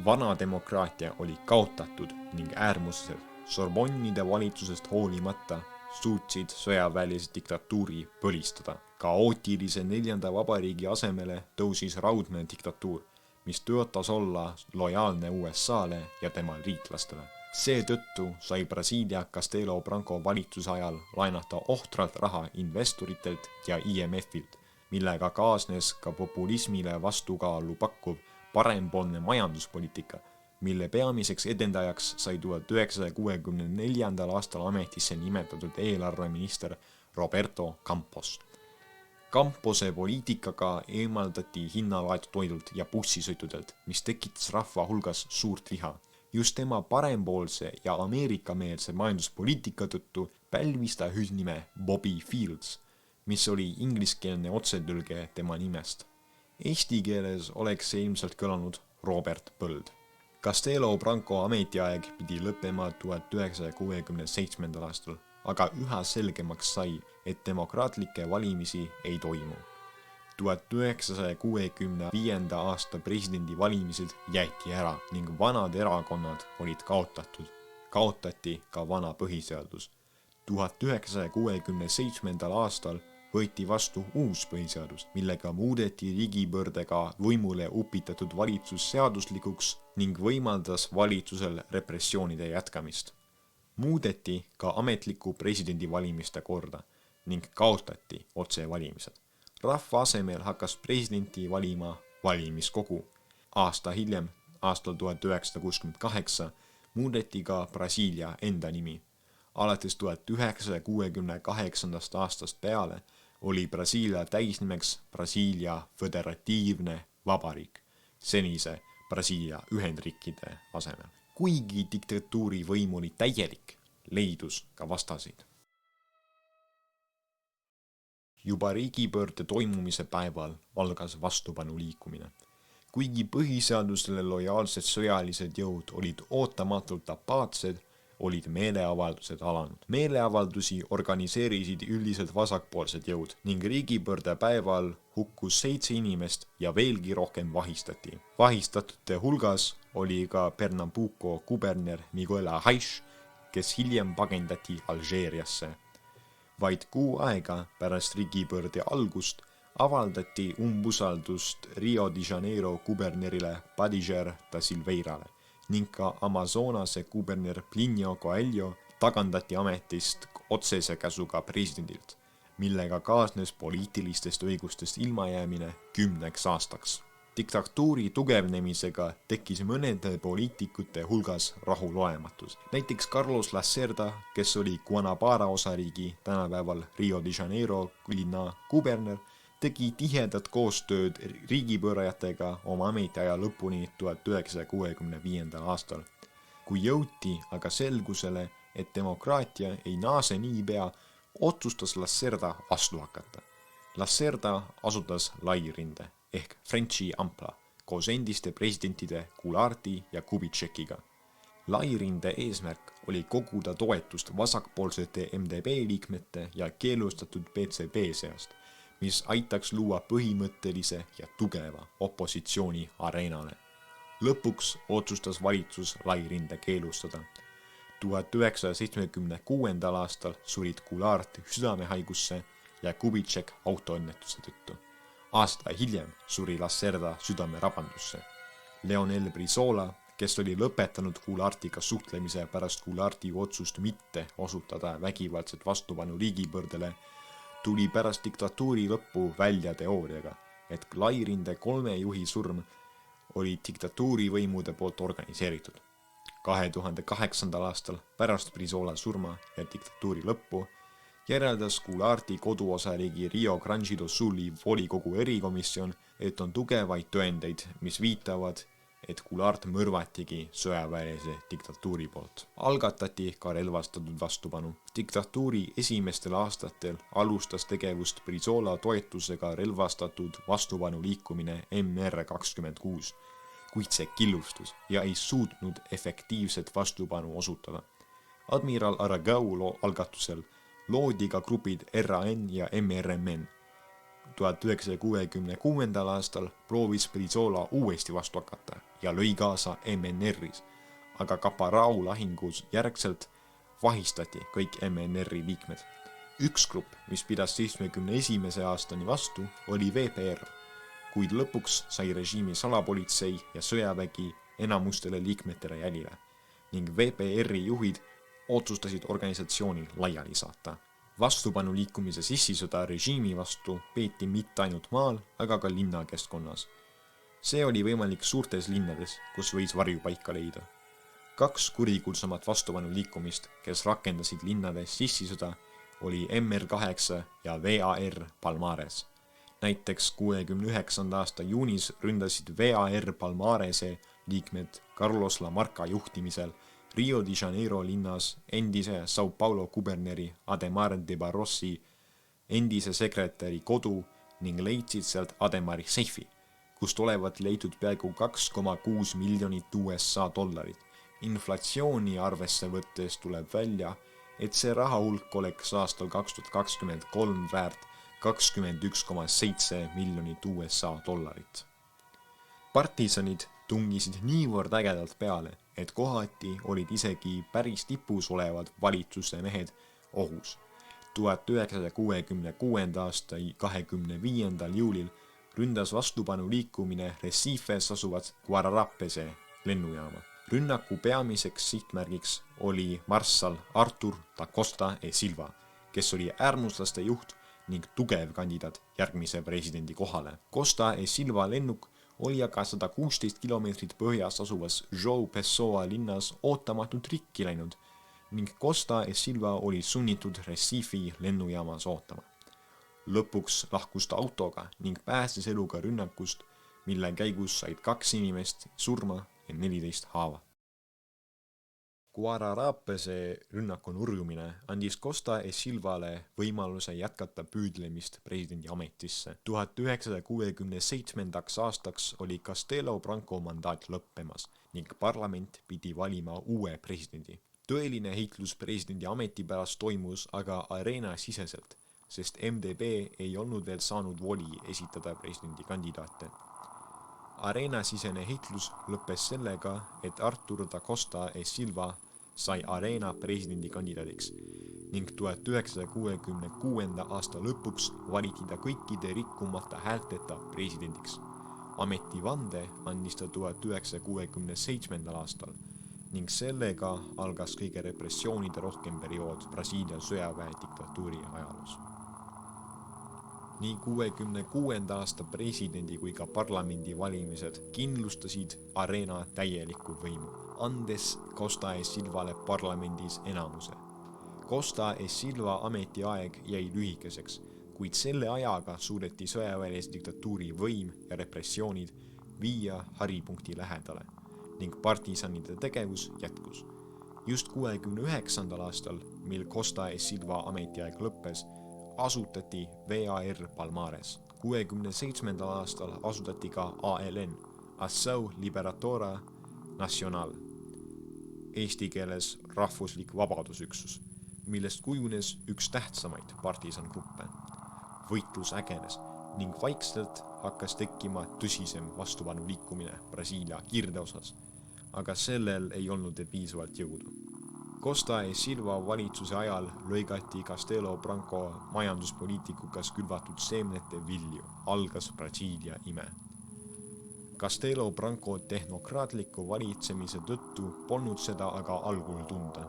Vana demokraatia oli kaotatud ning äärmuslased Sorbonnide valitsusest hoolimata suutsid sõjaväelise diktatuuri põlistada. Kaootilise 4. vabariigi asemele tõusis raudne diktatuur, mis tõotas olla lojaalne USAle ja tema liitlastele. Seetõttu sai Brasiilia Castelo Branco valitsuse ajal laenata ohtralt raha investoritelt ja IMF-ilt, millega kaasnes ka populismile vastukaalu pakkuv parempoolne majanduspoliitika, mille peamiseks edendajaks sai 1964. aastal ametisse nimetatud eelarveminister Roberto Campos. Campose poliitikaga eemaldati hinnalaetud toidult ja bussisõitudelt, mis tekitas rahva hulgas suurt viha. Just tema parempoolse ja ameerikameelse majanduspoliitika tõttu pälvis ta hüüdnime Bobby Fields, mis oli ingliskeelne otsetõlge tema nimest. Eesti keeles oleks see ilmselt kõlanud Robert Põld. Castelo Branco ametiaeg pidi lõppema 1967. aastal, aga üha selgemaks sai, et demokraatlikke valimisi ei toimu. 1965. aasta presidendivalimised jäeti ära ning vanad erakonnad olid kaotatud. Kaotati ka vana põhiseadus. 1967. aastal võeti vastu uus põhiseadus, millega muudeti riigipöördega võimule upitatud valitsus seaduslikuks ning võimaldas valitsusel repressioonide jätkamist. Muudeti ka ametliku presidendivalimiste korda ning kaotati otsevalimised. Rahva asemel hakkas presidenti valima valimiskogu. Aasta hiljem, aastal 1968, muudeti ka Brasiilia enda nimi. Alates 1968. aastast peale oli Brasiilia täisnimeks Brasiilia Föderatiivne Vabariik, senise Brasiilia Ühendriikide asemel. Kuigi diktatuuri võim oli täielik, leidus ka vastaseid. Juba riigipöörde toimumise päeval algas vastupanu liikumine. Kuigi põhiseadusele lojaalsed sõjalised jõud olid ootamatult apaatsed, olid meeleavaldused alanud. Meeleavaldusi organiseerisid üldiselt vasakpoolsed jõud ning riigipöörde päeval hukkus 7 inimest ja veelgi rohkem vahistati. Vahistatute hulgas oli ka Pernambuco kuberner Miguel Arraix, kes hiljem pagendati Alžeeriasse. Vaid kuu aega pärast riigipöörde algust avaldati umbusaldust Rio de Janeiro kubernerile Badiger da Silveirale ning ka Amazonase kuberner Plinio Coelho tagandati ametist otsese käsuga presidendilt, millega kaasnes poliitilistest õigustest ilmajäämine 10 aastaks. Diktatuuri tugevnemisega tekkis mõnede poliitikute hulgas rahulolematus. Näiteks Carlos Lacerda, kes oli Guanabara osariigi tänapäeval Rio de Janeiro linna kuberner, tegi tihedat koostööd riigipöörajatega oma ametiaja lõpuni 1965. aastal. Kui jõuti aga selgusele, et demokraatia ei naase niipea, otsustas Lacerda vastu hakata. Lacerda asutas lairinde ehk Frenchi ampla, koos endiste presidentide Goularti ja Kubitschekiga. Lairinde eesmärk oli koguda toetust vasakpoolsete MDB liikmete ja keelustatud PCB seast, mis aitaks luua põhimõttelise ja tugeva opositsiooni areenale. Lõpuks otsustas valitsus Lairinde keelustada. 1976. aastal surid Goulart südamehaigusse ja Kubitschek autoõnnetuse tõttu. Aasta hiljem suri Lacerda südamerabandusse. Leonel Brizola, kes oli lõpetanud Goulartiga suhtlemise pärast Goularti otsust mitte osutada vägivaldset vastupanu riigipöördele, tuli pärast diktatuuri lõppu välja teooriaga, et Lairinde 3 juhi surm oli diktatuurivõimude poolt organiseeritud. 2008. aastal pärast Brizola surma ja diktatuuri lõppu järeldas Goularti koduosariigi Rio Grande do Suli volikogu erikomisjon, et on tugevaid tõendeid, mis viitavad, et Goulart mõrvatigi sõjaväelise diktatuuri poolt. Algatati ka relvastatud vastupanu. Diktatuuri esimestel aastatel alustas tegevust Brizola toetusega relvastatud vastupanu liikumine MR26, kuid see killustus ja ei suutnud efektiivset vastupanu osutada. Admiral Aragao algatusel loodi ka grupid RAN ja MRMN. 1966. aastal proovis Brizola uuesti vastu hakata ja lõi kaasa MNR-is, aga Caparau lahingus järgselt vahistati kõik MNR-i liikmed. Üks grupp, mis pidas 71. aastani vastu, oli VPR, kuid lõpuks sai režiimi salapolitsei ja sõjavägi enamustele liikmetele jälile ning VPR-i juhid otsustasid organisatsiooni laiali saata. Vastupanu liikumise sissisõda režiimi vastu peeti mitte ainult maal, aga ka linnakeskkonnas. See oli võimalik suurtes linnades, kus võis varjupaika leida. 2 kurikuulsamat vastupanu liikumist, kes rakendasid linnades sissisõda, oli MR8 ja VAR Palmares. Näiteks 69. aasta juunis ründasid VAR Palmarese liikmed Carlos Lamarca juhtimisel Rio de Janeiro linnas endise Sao Paulo kuberneri Ademar de Barrosi endise sekretäri kodu ning leidsid sealt Ademari seifi, kust olevat leitud peaaegu 2,6 miljonit USA dollarit. Inflatsiooni arvesse võttes tuleb välja, et see rahahulk oleks aastal 2023 väärt 21,7 miljonit USA dollarit. Partisanid tungisid niivõrd ägedalt peale, et kohati olid isegi päris tipus olevad valitsuse mehed ohus. 1966. aasta 25. juulil ründas vastupanu liikumine Recifes asuvat Guararapese lennujaama. Rünnaku peamiseks sihtmärgiks oli marssal Artur da Costa e Silva, kes oli äärmuslaste juht ning tugev kandidaat järgmise presidendi kohale. Costa e Silva lennuk oli aga 116 kilomeetrit põhjas asuvas João Pessoa linnas ootamatult rikki läinud ning Costa e Silva oli sunnitud Recife lennujaamas ootama. Lõpuks lahkus ta autoga ning pääses eluga rünnakust, mille käigus said 2 inimest surma ja 14 haava. Guararapese rünnaku nurjumine andis Costa e Silvale võimaluse jätkata püüdlemist presidendi ametisse. 1967. aastaks oli Castelo Branco mandaat lõppemas ning parlament pidi valima uue presidendi. Tõeline heitlus presidendi ameti pärast toimus aga areena siseselt, sest MDB ei olnud veel saanud voli esitada presidendi kandidaate. Areena-sisene heitlus lõppes sellega, et Artur da Costa e Silva sai areena presidendi kandidaadiks ning 1966. aasta lõpuks valiti ta kõikide rikkumata häälteta presidendiks. Ametivande andis ta 1967. aastal ning sellega algas kõige repressioonide rohkem periood Brasiilia sõjaväe diktatuuri ajaloos. Nii 66. aasta presidendi kui ka parlamendi valimised kindlustasid areena täielikku võimu, andes Costa e Silvale parlamendis enamuse. Costa e Silva ametiaeg jäi lühikeseks, kuid selle ajaga suudeti sõjaväelise diktatuuri võim ja repressioonid viia haripunkti lähedale ning partisanide tegevus jätkus. Just 69. aastal, mil Costa e Silva ametiaeg lõppes, asutati VAR Palmares. 67. aastal asutati ka ALN, Assau Liberatora Nacional, eesti keeles rahvuslik vabadusüksus, millest kujunes üks tähtsamaid partisangruppe. Võitlus ägenes ning vaikselt hakkas tekkima tõsisem vastupanu liikumine Brasiilia kirdeosas, aga sellel ei olnud piisavalt jõudu. Costa e Silva valitsuse ajal lõigati Castelo Branco majanduspoliitikugas külvatud seemnete vilju, algas Brasiilia ime. Castelo Branco tehnokraatliku valitsemise tõttu polnud seda aga algul tunda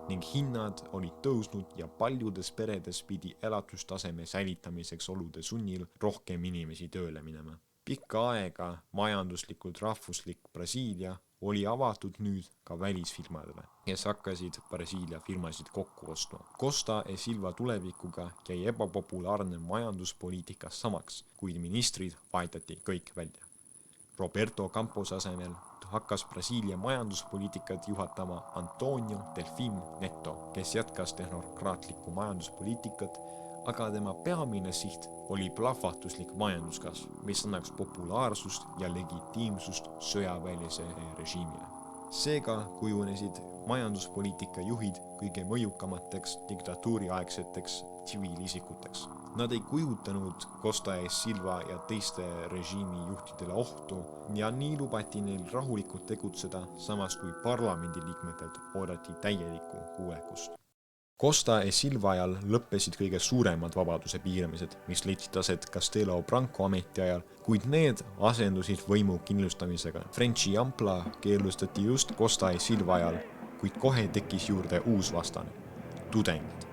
ning hinnad olid tõusnud ja paljudes peredes pidi elatustaseme säilitamiseks olude sunnil rohkem inimesi tööle minema. Pikka aega majanduslikult rahvuslik Brasiilia oli avatud nüüd ka välisfirmadele, kes hakkasid Brasiilia firmasid kokku ostma. Costa e Silva tulevikuga jäi ebapopulaarne majanduspoliitika samaks, kuid ministrid vahetati kõik välja. Roberto Campos asemel hakkas Brasiilia majanduspoliitikat juhatama Antonio Delfim Neto, kes jätkas tehnokraatlikku majanduspoliitikat, aga tema peamine siht oli plahvatuslik majanduskasv, mis annaks populaarsust ja legitiimsust sõjaväelisele režiimile. Seega kujunesid majanduspoliitika juhid kõige mõjukamateks diktatuuriaegseteks tsiviilisikuteks. Nad ei kujutanud Costa e Silva ja teiste režiimi juhtidele ohtu ja nii lubati neil rahulikult tegutseda, samas kui parlamendiliikmetelt oodati täielikku kuulekust. Costa e Silva ajal lõppesid kõige suuremad vabaduse piiramised, mis leidsid aset Castelo Branco ametiajal, kuid need asendusid võimu kindlustamisega. Frenchi ampla keelustati just Costa e Silva ajal, kuid kohe tekkis juurde uus vastane – tudengid.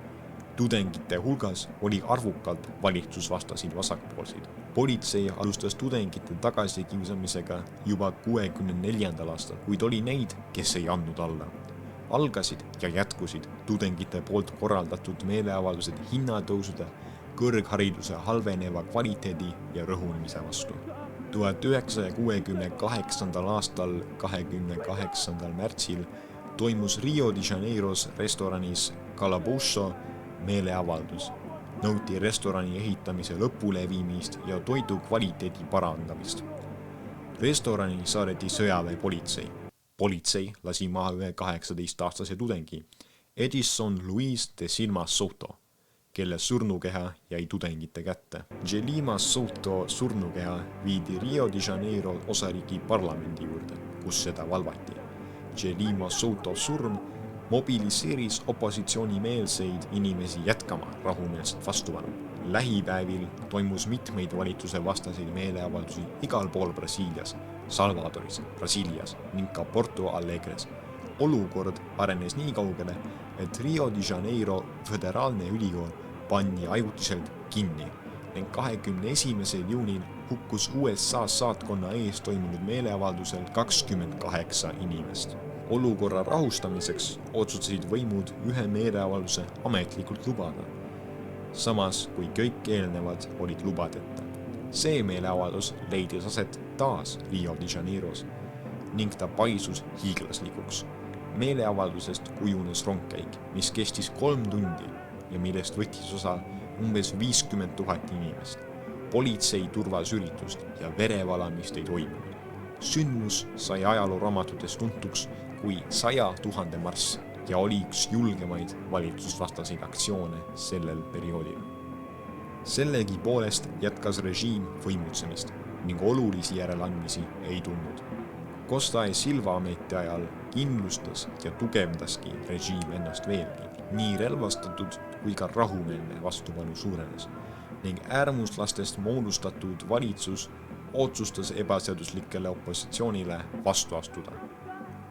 Tudengite hulgas oli arvukalt valitsusvastasid vasakpoolseid. Politsei alustas tudengite tagasikiusamisega juba 64. aastal, kuid oli neid, kes ei andnud alla. Algasid ja jätkusid tudengite poolt korraldatud meeleavaldused hinnatõusude, kõrghariduse halveneva kvaliteedi ja rõhunemise vastu. 1968. aastal 28. märtsil toimus Rio de Janeiros restoranis Calabozo meeleavaldus. Nõuti restorani ehitamise lõpuleviimist ja toidu kvaliteedi parandamist. Restorani saadeti sõjaväepolitsei. Politsei lasi maha ühe 18-aastase tudengi, Edison Luis de Silva Soto, kelle surnukeha jäi tudengite kätte. Gelima Soto surnukeha viidi Rio de Janeiro osariigi parlamendi juurde, kus seda valvati. Gelima Soto surm mobiliseeris opositsioonimeelseid inimesi jätkama rahumeelset vastupanu. Lähipäevil toimus mitmeid valitsuse vastaseid meeleavaldusi igal pool Brasiilias, Salvadoris, Brasiilias ning ka Porto Alegres. Olukord arenes nii kaugele, et Rio de Janeiro föderaalne ülikool pandi ajutiselt kinni ning 21. juunil hukkus USA saatkonna ees toimunud meeleavaldusel 28 inimest. Olukorra rahustamiseks otsustasid võimud ühe meeleavalduse ametlikult lubada, samas kui kõik eelnevad olid lubadeta. See meeleavaldus leidis aset taas Rio de Janeiros ning ta paisus hiiglaslikuks. Meeleavaldusest kujunes rongkäik, mis kestis 3 tundi ja millest võttis osa umbes 50 000 inimest. Politsei turvas üritust ja verevalamist ei toimunud. Sündmus sai ajalooraamatutes tuntuks kui 100 000 marss ja oli üks julgemaid valitsusvastaseid aktsioone sellel perioodil. Sellegi poolest jätkas režiim võimutsemist ning olulisi järeleandmisi ei tulnud. Costa e Silva ametiajal kindlustas ja tugevdaski režiim ennast veelgi. Nii relvastatud kui ka rahumeelne vastupanu suurenes ning äärmuslastest moodustatud valitsus otsustas ebaseaduslikele opositsioonile vastu astuda.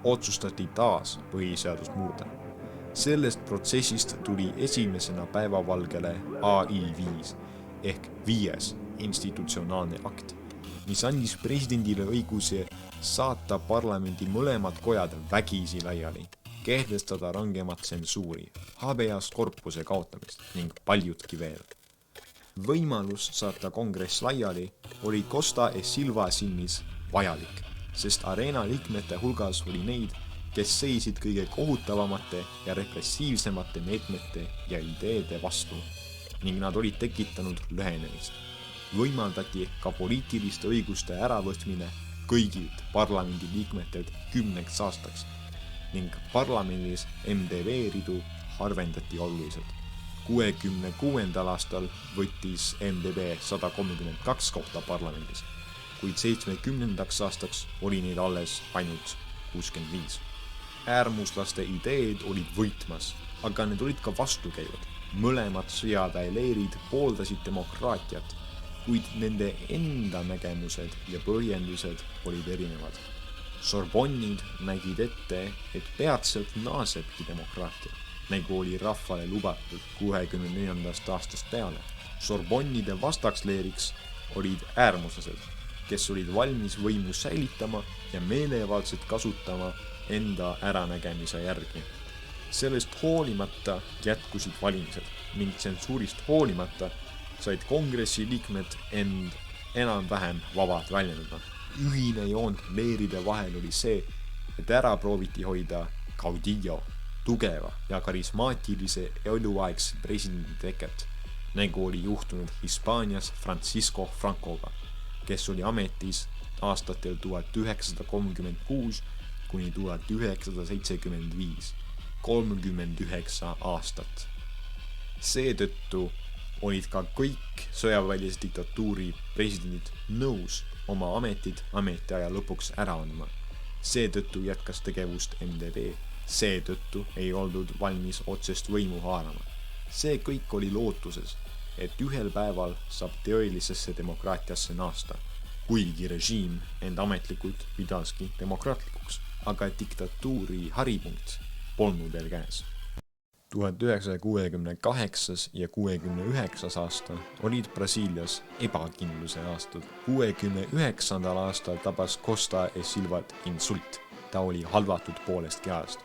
Otsustati taas põhiseadust muuta. Sellest protsessist tuli esimesena päevavalgele AI5 ehk 5. institutsionaalne akt, mis andis presidendile õiguse saata parlamendi mõlemad kojad vägisi laiali, kehtestada rangemat tsensuuri, habeas corpuse kaotamist ning paljudki veel. Võimalus saata kongress laiali oli Costa e Silva silmis vajalik, sest areena liikmete hulgas oli neid, kes seisid kõige kohutavamate ja repressiivsemate meetmete ja ideede vastu ning nad olid tekitanud lõhenemist. Võimaldati ka poliitiliste õiguste äravõtmine kõigilt parlamendi liikmetelt 10 aastaks ning parlamendis MDB ridu harvendati oluliselt. 66. aastal võttis MDB 132 kohta parlamendis, kuid 70. aastaks oli neil alles ainult 65. Äärmuslaste ideed olid võitmas, aga need olid ka vastukäivad. Mõlemad sõjaväeleirid pooldasid demokraatiat, kuid nende enda nägemused ja põhjendused olid erinevad. Sorbonnid nägid ette, et peatselt naasebki demokraatia, nagu oli rahvale lubatud 64. aastast peale. Sorbonnide vastaksleeriks olid äärmuslased, kes olid valmis võimu säilitama ja meelevaldselt kasutama enda äranägemise järgi. Sellest hoolimata jätkusid valimised ning tsensuurist hoolimata said kongressi liikmed end enam-vähem vabalt väljendada. Ühine joon leeride vahel oli see, et ära prooviti hoida caudillo, tugeva ja karismaatilise eluaegse presidendi teket, nagu oli juhtunud Hispaanias Francisco Francoga, kes oli ametis aastatel 1936 kuni 1975, 39 aastat. Seetõttu olid ka kõik sõjaväelise diktatuuri presidendid nõus oma ametid ametiaja lõpuks ära andma. Seetõttu jätkas tegevust MDB. Seetõttu ei oldud valmis otsest võimu haarama. See kõik oli lootuses, et ühel päeval saab tõelisesse demokraatiasse naasta, kuigi režiim end ametlikult pidaski demokraatlikuks, aga diktatuuri haripunkt polnud veel käes. 1968 ja 69 aasta olid Brasiilias ebakindluse aastad. 69. aastal tabas Costa e Silvat insult. Ta oli halvatud poolest kehast.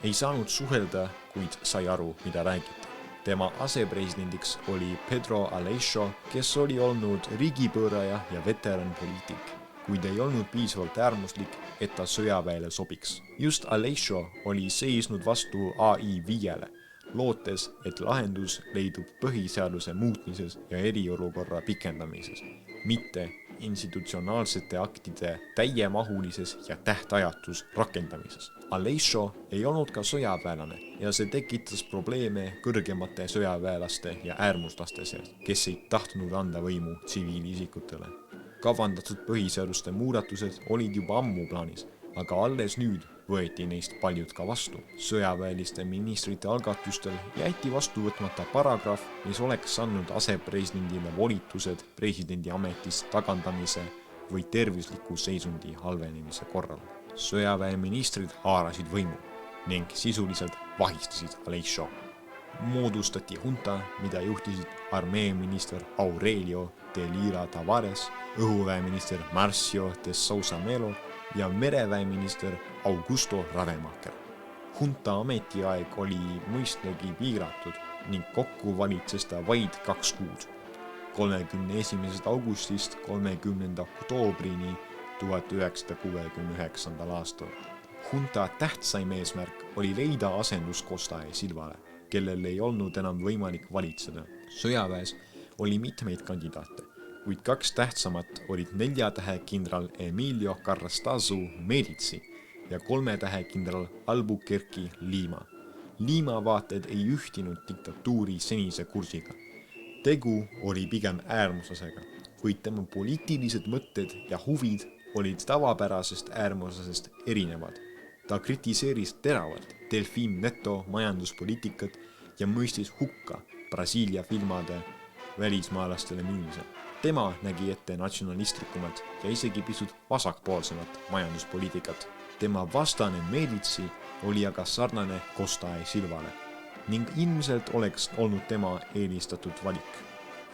Ei saanud suhelda, kuid sai aru, mida räägiti. Tema asepresidendiks oli Pedro Aleixo, kes oli olnud riigipööraja ja veteranpoliitik, kuid ei olnud piisavalt äärmuslik, et ta sõjaväele sobiks. Just Aleixo oli seisnud vastu AI5-le, lootes, et lahendus leidub põhiseaduse muutmises ja eriolukorra pikendamises, mitte institutsionaalsete aktide täiemahulises ja tähtajatus rakendamises. Aleixo ei olnud ka sõjaväelane ja see tekitas probleeme kõrgemate sõjaväelaste ja äärmuslaste seas, kes ei tahtnud anda võimu tsiviilisikutele. Kavandatud põhiseaduste muudatused olid juba ammu plaanis, aga alles nüüd võeti neist paljud ka vastu. Sõjaväeliste ministrite algatustel jäeti vastu võtmata paragrahv, mis oleks andnud asepresidendile volitused presidendi ametist tagandamise või tervisliku seisundi halvenemise korral. Sõjaväeministrid haarasid võimu ning sisuliselt vahistasid Aleixo. Moodustati junta, mida juhtisid armeeminister Aurelio de Lira Tavares, õhuväeminister Marcio de Sousa Melo ja mereväeminister Augusto Rademacher. Junta ametiaeg oli mõistagi piiratud ning kokku valitses ta vaid 2 kuud, 31. augustist 30. oktoobrini 1969. aastal. Junta tähtsaim eesmärk oli leida asendus Costa e Silvale, kellel ei olnud enam võimalik valitseda. Sõjaväes oli mitmeid kandidaate, kuid 2 tähtsamat olid 4-tähe kindral Emilio Carrascazo Medici ja 3-tähe kindral Albuquerque Lima. Lima vaated ei ühtinud diktatuuri senise kursiga. Tegu oli pigem äärmuslasega, kuid tema poliitilised mõtted ja huvid olid tavapärasest äärmuslasest erinevad. Ta kritiseeris teravalt Delfin Neto majanduspoliitikat ja mõistis hukka Brasiilia filmade välismaalastele müümise. Tema nägi ette natsionalistrikumat ja isegi pisut vasakpoolsemat majanduspoliitikat. Tema vastane Medici oli aga sarnane Costa e Silvale ning ilmselt oleks olnud tema eelistatud valik.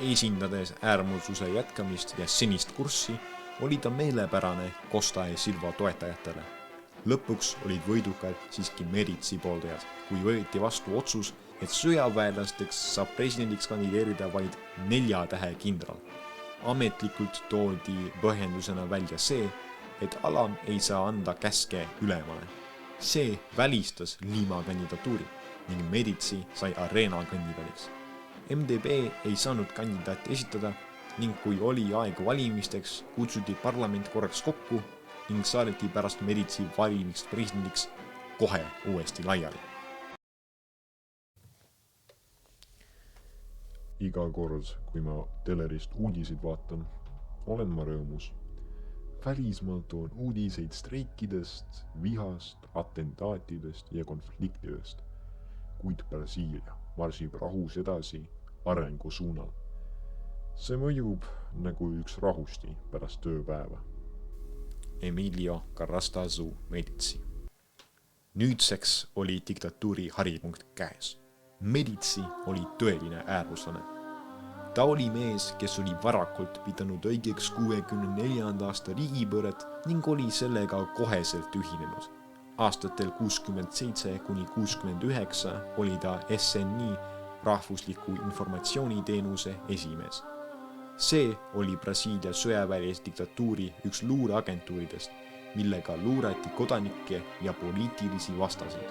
Esindades äärmusluse jätkamist ja senist kurssi, oli ta meelepärane Costa e Silva toetajatele. Lõpuks olid võidukad siiski Medici pooldajad, kui võeti vastu otsus, et sõjaväelasteks saab presidendiks kandideerida vaid 4-tähe kindral. Ametlikult toodi põhjendusena välja see, et alam ei saa anda käske ülemale. See välistas Lima kandidatuuri ning Medici sai areena kandidaadiks. MDB ei saanud kandidaati esitada, ning kui oli aeg valimisteks, kutsuti parlament korraks kokku ning saadeti pärast Medici valimist presidendiks kohe uuesti laiali. Iga kord, kui ma telerist uudiseid vaatan, olen ma rõõmus. Välismaalt on uudiseid streikidest, vihast, atentaatidest ja konfliktidest, kuid Brasiilia marsib rahus edasi arengu suunal. See mõjub nagu üks rahusti pärast tööpäeva. Emilio Garrastazu Medici. Nüüdseks oli diktatuuri haripunkt käes. Medici oli tõeline äärmuslane. Ta oli mees, kes oli varakult pidanud õigeks 64. aasta riigipööret ning oli sellega koheselt ühinenud. Aastatel 67–69 oli ta SNI rahvusliku informatsiooniteenuse esimees. See oli Brasiilia sõjaväelise diktatuuri üks luureagentuuridest, millega luurati kodanikke ja poliitilisi vastaseid.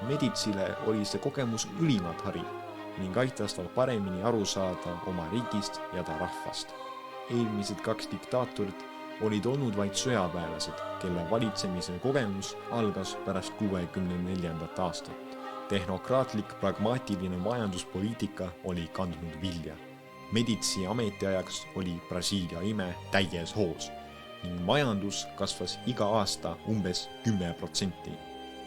Medicile oli see kogemus ülimalt hariv ning aitas tal paremini aru saada oma riigist ja ta rahvast. Eelmised 2 diktaatorit olid olnud vaid sõjaväelased, kelle valitsemise kogemus algas pärast 64. aastat. Tehnokraatlik pragmaatiline majanduspoliitika oli kandnud vilja. Medici ametiajaks oli Brasiilia ime täies hoos ning majandus kasvas iga aasta umbes 10%.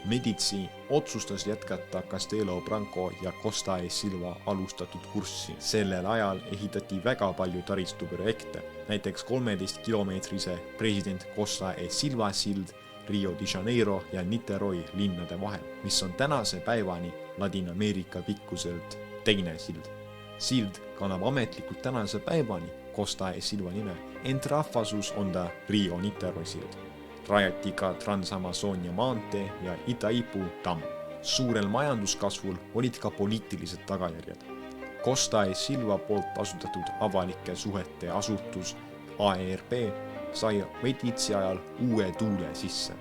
Medici otsustas jätkata Castelo Branco ja Costa e Silva alustatud kurssi. Sellel ajal ehitati väga palju taristuprojekte, näiteks 13-kilomeetrise president Costa e Silva sild Rio de Janeiro ja Niteroi linnade vahel, mis on tänase päevani Ladina-Ameerika pikkuselt teine sild. Sild kannab ametlikult tänase päevani Costa e Silva nime, ent rahvasus on ta Rio Niteroi sild. Rajati ka Trans-Amazonia maantee ja Itaipu tamm. Suurel majanduskasvul olid ka poliitilised tagajärjed. Costa e Silva poolt asutatud avalike suhete asutus AERP sai Medici ajal uue tuule sisse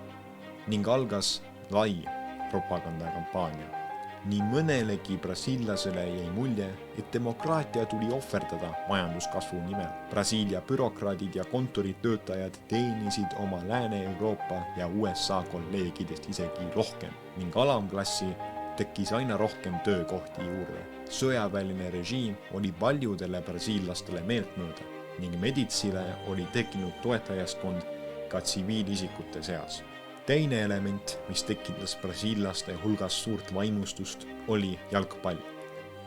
ning algas lai propagandakampaania. Nii mõnelegi brasiillasele jäi mulje, et demokraatia tuli ohverdada majanduskasvu nimel. Brasiilia bürokraadid ja kontoritöötajad teenisid oma Lääne-Euroopa ja USA kolleegidest isegi rohkem ning alamklassi tekkis aina rohkem töökohti juurde. Sõjaväeline režiim oli paljudele brasiillastele meeltmööda ning Medicile oli tekkinud toetajaskond ka tsiviilisikute seas. Teine element, mis tekitas brasiillaste hulgas suurt vaimustust, oli jalgpall.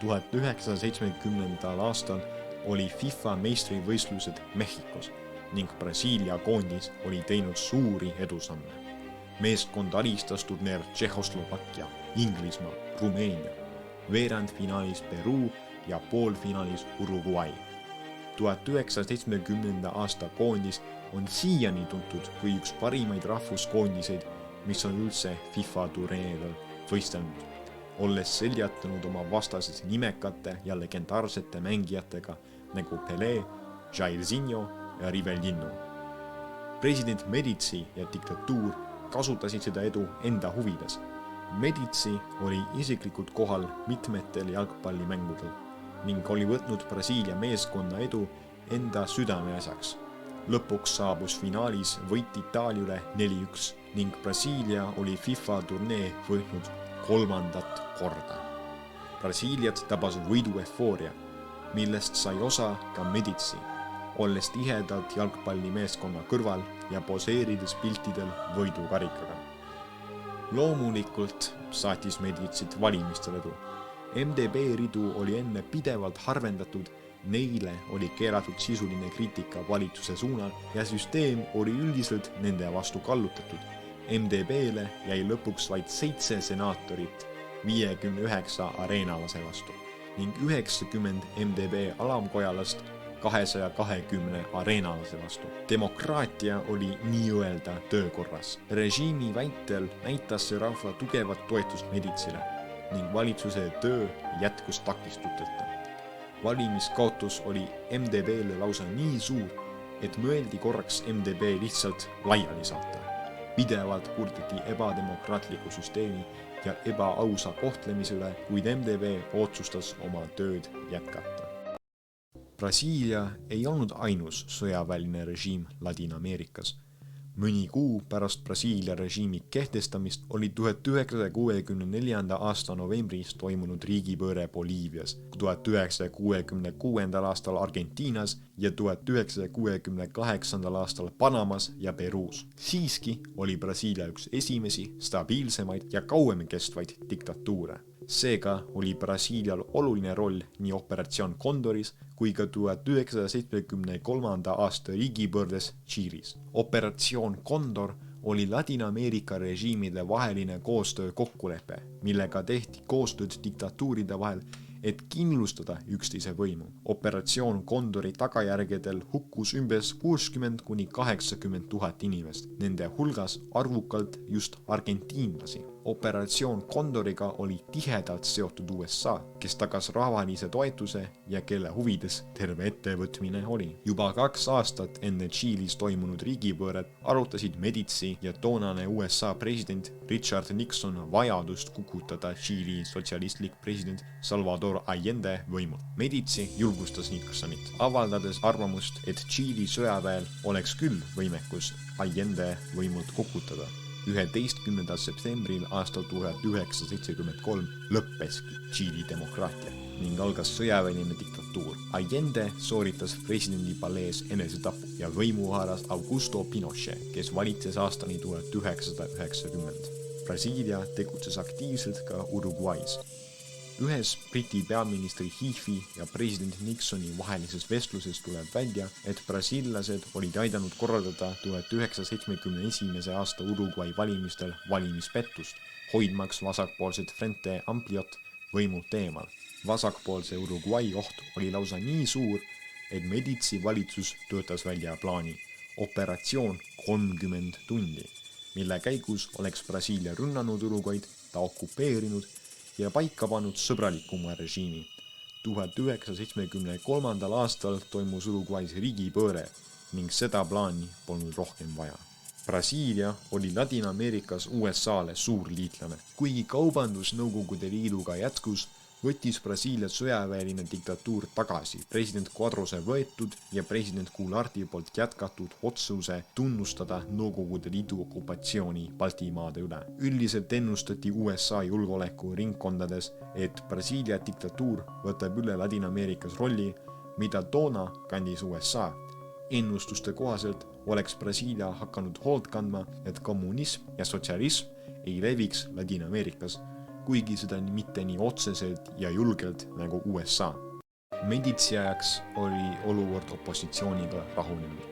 1970. aastal oli FIFA meistrivõistlused Mehhikos ning Brasiilia koondis oli teinud suuri edusamme. Meeskond alistas turneer Tšehhoslovakkia, Inglismaa, Rumeenia, veerandfinaalis Peruu ja poolfinaalis Uruguay. 1970. aasta koondis on siiani tuntud kui üks parimaid rahvuskoondiseid, mis on üldse FIFA turneeridel võistelnud, olles seljatanud oma vastased nimekate ja legendaarsete mängijatega nagu Pelé, Jairzinho ja Rivellino. President Medici ja diktatuur kasutasid seda edu enda huvides. Medici oli isiklikult kohal mitmetel jalgpallimängudel ning oli võtnud Brasiilia meeskonna edu enda südameasjaks. Lõpuks saabus finaalis võit Itaaliale 4-1 ning Brasiilia oli FIFA turnee võitnud 3. korda. Brasiiliat tabas võidu eufooria, millest sai osa ka Medici, olles tihedalt jalgpallimeeskonna kõrval ja poseerides piltidel võidukarikaga. Loomulikult saatis Medicit valimistel edu. MDB ridu oli enne pidevalt harvendatud, neile oli keelatud sisuline kriitika valitsuse suunal ja süsteem oli üldiselt nende vastu kallutatud. MDB-le jäi lõpuks vaid 7 senaatorit 59 areenalase vastu ning 90 MDB alamkojalast 220 areenalase vastu. Demokraatia oli nii-öelda töökorras. Režiimi väitel näitas see rahva tugevat toetust Medicile ning valitsuse töö jätkus takistuteta. Valimiskaotus oli MDB-le lausa nii suur, et mõeldi korraks MDB lihtsalt laiali saata. Pidevalt kurdeti ebademokraatliku süsteemi ja ebaausa kohtlemise üle, kuid MDB otsustas oma tööd jätkata. Brasiilia ei olnud ainus sõjaväeline režiim Ladina-Ameerikas. Mõni kuu pärast Brasiilia režiimi kehtestamist oli 1964. aasta novembris toimunud riigipööre Boliivias, 1966. aastal Argentiinas ja 1968. aastal Panamas ja Peruus. Siiski oli Brasiilia üks esimesi, stabiilsemaid ja kauem kestvaid diktatuure. Seega oli Brasiilial oluline roll nii operatsioon Condoris kui ka 1973. aasta riigipöördes Chilis. Operatsioon Condor oli Ladina-Ameerika režiimide vaheline koostöö kokkulepe, millega tehti koostööd diktatuuride vahel, et kindlustada üksteise võimu. Operatsioon Condori tagajärgedel hukkus umbes 60–80 000 inimest, nende hulgas arvukalt just argentiinlasi. Operatsioon Condoriga oli tihedalt seotud USA, kes tagas rahalise toetuse ja kelle huvides terve ettevõtmine oli. Juba 2 aastat enne Chilis toimunud riigipööret arutasid Medici ja toonane USA president Richard Nixon vajadust kukutada Chili sotsialistlik president Salvador Allende võimul. Medici julgustas Nixonit, avaldades arvamust, et Chili sõjaväel oleks küll võimekus Allende võimult kukutada. 11. septembril aastal 1973 lõppeski Chili demokraatia ning algas sõjaväeline diktatuur. Allende sooritas presidendi palees enesetapu ja võimu haaras Augusto Pinochet, kes valitses aastani 1990. Brasiilia tegutses aktiivselt ka Uruguay's. Ühes Briti peaministri Heathi ja president Nixoni vahelises vestluses tuleb välja, et brasiillased olid aidanud korraldada 1971. aasta Uruguay valimistel valimispettust, hoidmaks vasakpoolset Frente Ampliot võimult eemal. Vasakpoolse Uruguay oht oli lausa nii suur, et Medici valitsus töötas välja plaani operatsioon 30 tundi, mille käigus oleks Brasiilia rünnanud Uruguayd, ta okupeerinud ja paika pannud sõbralikuma režiimi. 1973. aastal toimus Uruguay's riigipööre ning seda plaani polnud rohkem vaja. Brasiilia oli Ladina-Ameerikas USA'le suur liitlane. Kuigi kaubandus Nõukogude Liiduga jätkus, võttis Brasiilia sõjaväeline diktatuur tagasi president Quadrose võetud ja president Goularti poolt jätkatud otsuse tunnustada Nõukogude Liidu okupatsiooni Baltimaade üle. Üldiselt ennustati USA julgeoleku ringkondades, et Brasiilia diktatuur võtab üle Ladina-Ameerikas rolli, mida toona kandis USA. Ennustuste kohaselt oleks Brasiilia hakanud hoolt kandma, et kommunism ja sotsialism ei leviks Ladina-Ameerikas, kuigi seda mitte nii otseselt ja julgelt nagu USA. Medici ajaks oli olukord opositsiooniga rahunenud.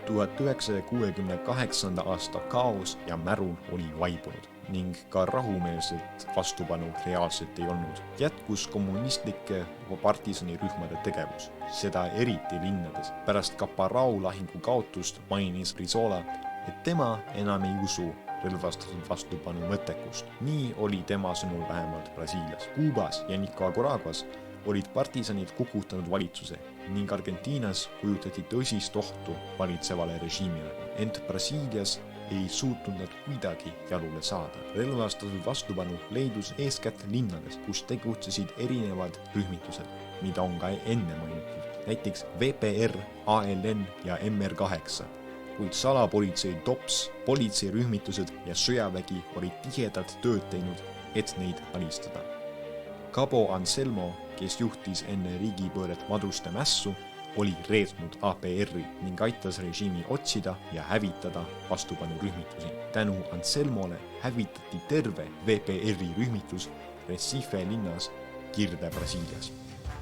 1968. aasta kaos ja märul oli vaibunud ning ka rahumeelset vastupanu reaalselt ei olnud. Jätkus kommunistlike partisanirühmade tegevus, seda eriti linnades. Pärast Caparao lahingu kaotust mainis Brizola, et tema enam ei usu relvastatud vastupanu mõttekust. Nii oli tema sõnul vähemalt Brasiilias. Kuubas ja Nicaraguas olid partisanid kukutanud valitsuse ning Argentiinas kujutati tõsist ohtu valitsevale režiimile. Ent Brasiilias ei suutnud nad kuidagi jalule saada. Relvastatud vastupanu leidus eeskätt linnades, kus tegutsesid erinevad rühmitused, mida on ka enne mainitud. Näiteks VPR, ALN ja MR8. Kuid salapolitsei DOPS, politseirühmitused ja sõjavägi olid tihedalt tööd teinud, et neid alistada. Cabo Anselmo, kes juhtis enne riigipööret madruste mässu, oli reetnud APR-i ning aitas režiimi otsida ja hävitada vastupanurühmitusi. Tänu Anselmole hävitati terve VPR-i rühmitus Recife linnas Kirde-Brasiilias.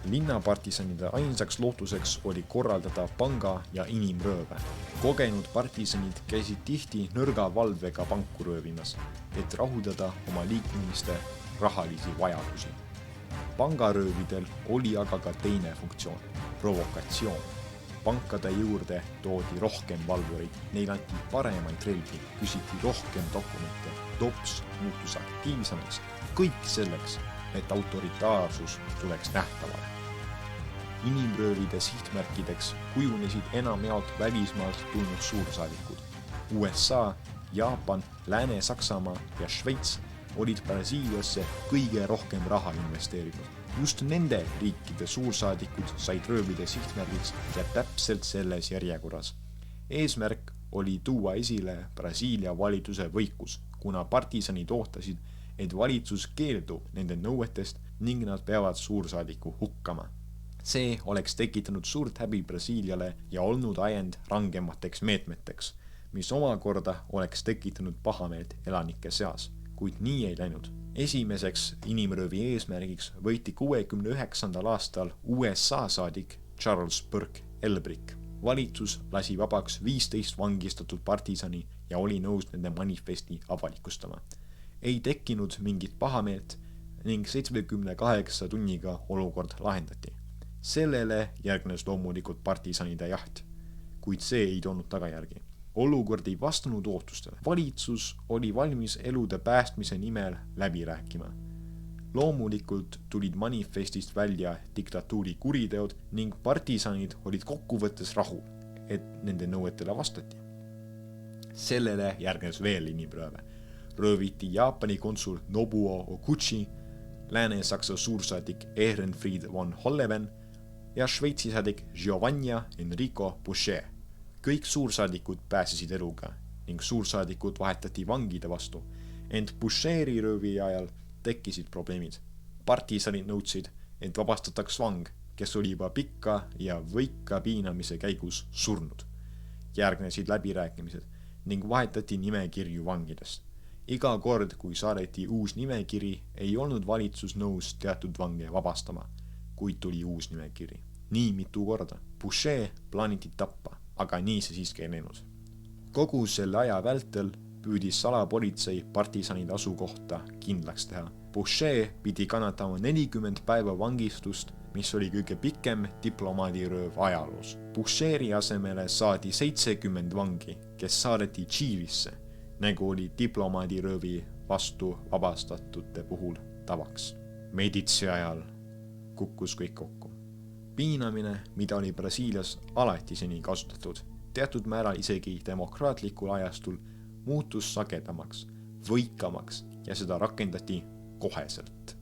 Linnapartisanide ainsaks lootuseks oli korraldada panga- ja inimrööve. Kogenud partisanid käisid tihti nõrga valvega panku röövimas, et rahuldada oma liikmiste rahalisi vajadusi. Pangaröövidel oli aga ka teine funktsioon, provokatsioon. Pankade juurde toodi rohkem valvureid, neil anti paremaid relvi, küsiti rohkem dokumente, DOPS muutus aktiivsemaks, kõik selleks, et autoritaarsus tuleks nähtavale. Inimröövide sihtmärkideks kujunesid enamjaolt välismaalt tulnud suursaadikud. USA, Jaapan, Lääne-Saksamaa ja Šveits olid Brasiiliasse kõige rohkem raha investeerinud. Just nende riikide suursaadikud said röövide sihtmärgiks ja täpselt selles järjekorras. Eesmärk oli tuua esile Brasiilia valitsuse võikus, kuna partisanid ootasid, et valitsus keeldub nende nõuetest ning nad peavad suursaadiku hukkama. See oleks tekitanud suurt häbi Brasiiliale ja olnud ajend rangemateks meetmeteks, mis omakorda oleks tekitanud pahameelt elanike seas, kuid nii ei läinud. Esimeseks inimröövi eesmärgiks võiti 69. aastal USA saadik Charles Burke Elbrick. Valitsus lasi vabaks 15 vangistatud partisani ja oli nõus nende manifesti avalikustama. Ei tekkinud mingit pahameelt ning 78 tunniga olukord lahendati. Sellele järgnes loomulikult partisanide jaht, kuid see ei toonud tagajärgi. Olukord ei vastanud ootustele. Valitsus oli valmis elude päästmise nimel läbi rääkima. Loomulikult tulid manifestist välja diktatuuri kuriteod ning partisanid olid kokkuvõttes rahul, et nende nõuetele vastati. Sellele järgnes veel inimrööve. Rööviti Jaapani konsul Nobuo Okuchi, Lääne-Saksa suursaadik Ehrenfried von Holleven ja Šveitsi saadik Giovanni Enrico Boucher. Kõik suursaadikud pääsesid eluga ning suursaadikud vahetati vangide vastu, ent Boucheri röövi ajal tekkisid probleemid. Partisanid nõudsid, et vabastataks vang, kes oli juba pikka ja võika piinamise käigus surnud. Järgnesid läbirääkimised ning vahetati nimekirju vangidest. Iga kord, kui saadeti uus nimekiri, ei olnud valitsus nõus teatud vange vabastama, kuid tuli uus nimekiri. Nii mitu korda. Boucher plaaniti tappa, aga nii see siiski ei läinud. Kogu selle aja vältel püüdis salapolitsei partisanide asukohta kindlaks teha. Boucher pidi kannatama 40 päeva vangistust, mis oli kõige pikem diplomadirööv ajaloos. Boucheri asemele saadi 70 vangi, kes saadeti Tšiilisse, nagu oli diplomadiröövi vastu vabastatute puhul tavaks. Medici ajal kukkus kõik kokku. Piinamine, mida oli Brasiilias alati seni kasutatud, teatud määral isegi demokraatlikul ajastul, muutus sagedamaks, võikamaks ja seda rakendati koheselt.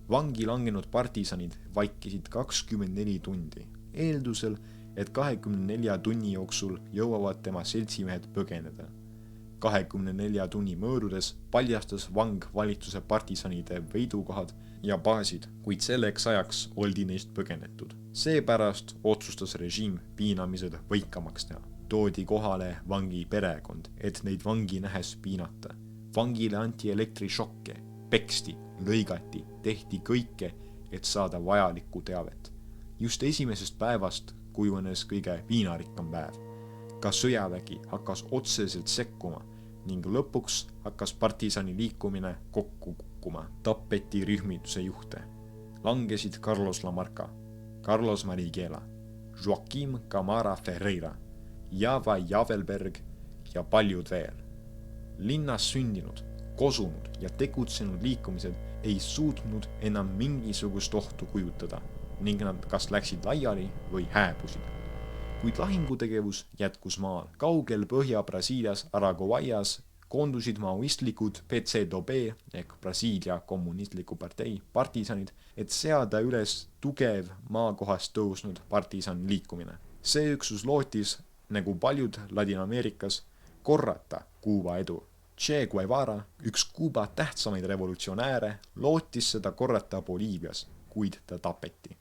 Vangi langenud partisanid vaikisid 24 tundi, eeldusel, et 24 tunni jooksul jõuavad tema seltsimehed põgeneda. 24 tunni möödudes paljastas vang valitsuse partisanide veidukohad ja baasid, kuid selleks ajaks oldi neist põgenetud. Seepärast otsustas režiim piinamised võikamaks teha. Toodi kohale vangi perekond, et neid vangi nähes piinata. Vangile anti elektrišokke, peksti, lõigati, tehti kõike, et saada vajalikku teavet. Just esimesest päevast kujunes kõige piinarikkam päev. Ka sõjavägi hakkas otseselt sekkuma ning lõpuks hakkas partisani liikumine kokku kukkuma. Tapeti rühmituse juhte. Langesid Carlos Lamarca, Carlos Marighella, Joaquim Camara Ferreira, Java Javelberg ja paljud veel. Linnas sündinud, kosunud ja tegutsenud liikumised ei suutnud enam mingisugust ohtu kujutada ning nad kas läksid laiali või hääbusid. Kuid lahingutegevus jätkus maal. Kaugel Põhja-Brasiilias Araguaias koondusid maoistlikud PCdoB ehk Brasiilia kommunistliku partei partisanid, et seada üles tugev maakohast tõusnud partisan liikumine. See üksus lootis, nagu paljud Ladina-Ameerikas, korrata Kuuba edu. Che Guevara, üks Kuuba tähtsamaid revolutsionääre, lootis seda korrata Boliivias, kuid ta tapeti.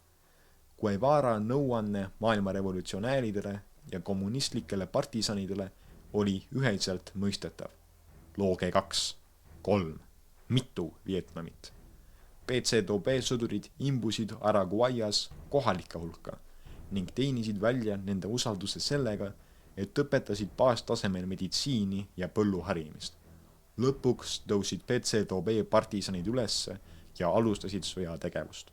Guevara nõuanne maailma revolutsionääridele ja kommunistlikele partisanidele oli üheselt mõistetav. Looge 2, 3, mitu Vietnamit. PCdoB sõdurid imbusid Araguaias kohalike hulka ning teenisid välja nende usalduse sellega, et õpetasid baastasemel meditsiini ja põlluharimist. Lõpuks tõusid PCdoB partisanid ülesse ja alustasid sõjategevust.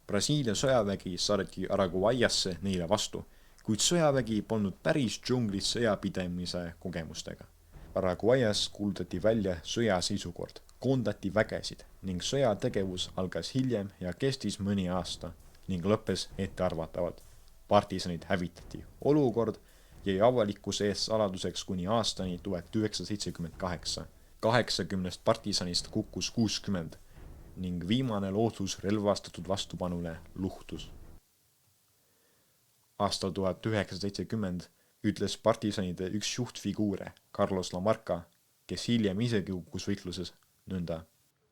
Brasiilia sõjavägi saadeti Araguaiasse neile vastu, kuid sõjavägi polnud päris džunglis sõjapidemise kogemustega. Araguaias kuulutati välja sõjaseisukord, koondati vägesid ning sõjategevus algas hiljem ja kestis mõni aasta ning lõppes ettearvatavalt. Partisanid hävitati. Olukord jäi avalikkuse ees saladuseks kuni aastani 1978, 80 partisanist kukkus 60 ning viimane lootus relvastatud vastupanule luhtus. Aastal 1970 ütles partisanide üks juhtfiguure, Carlos Lamarca, kes hiljem isegi kukkus võitluses, nõnda.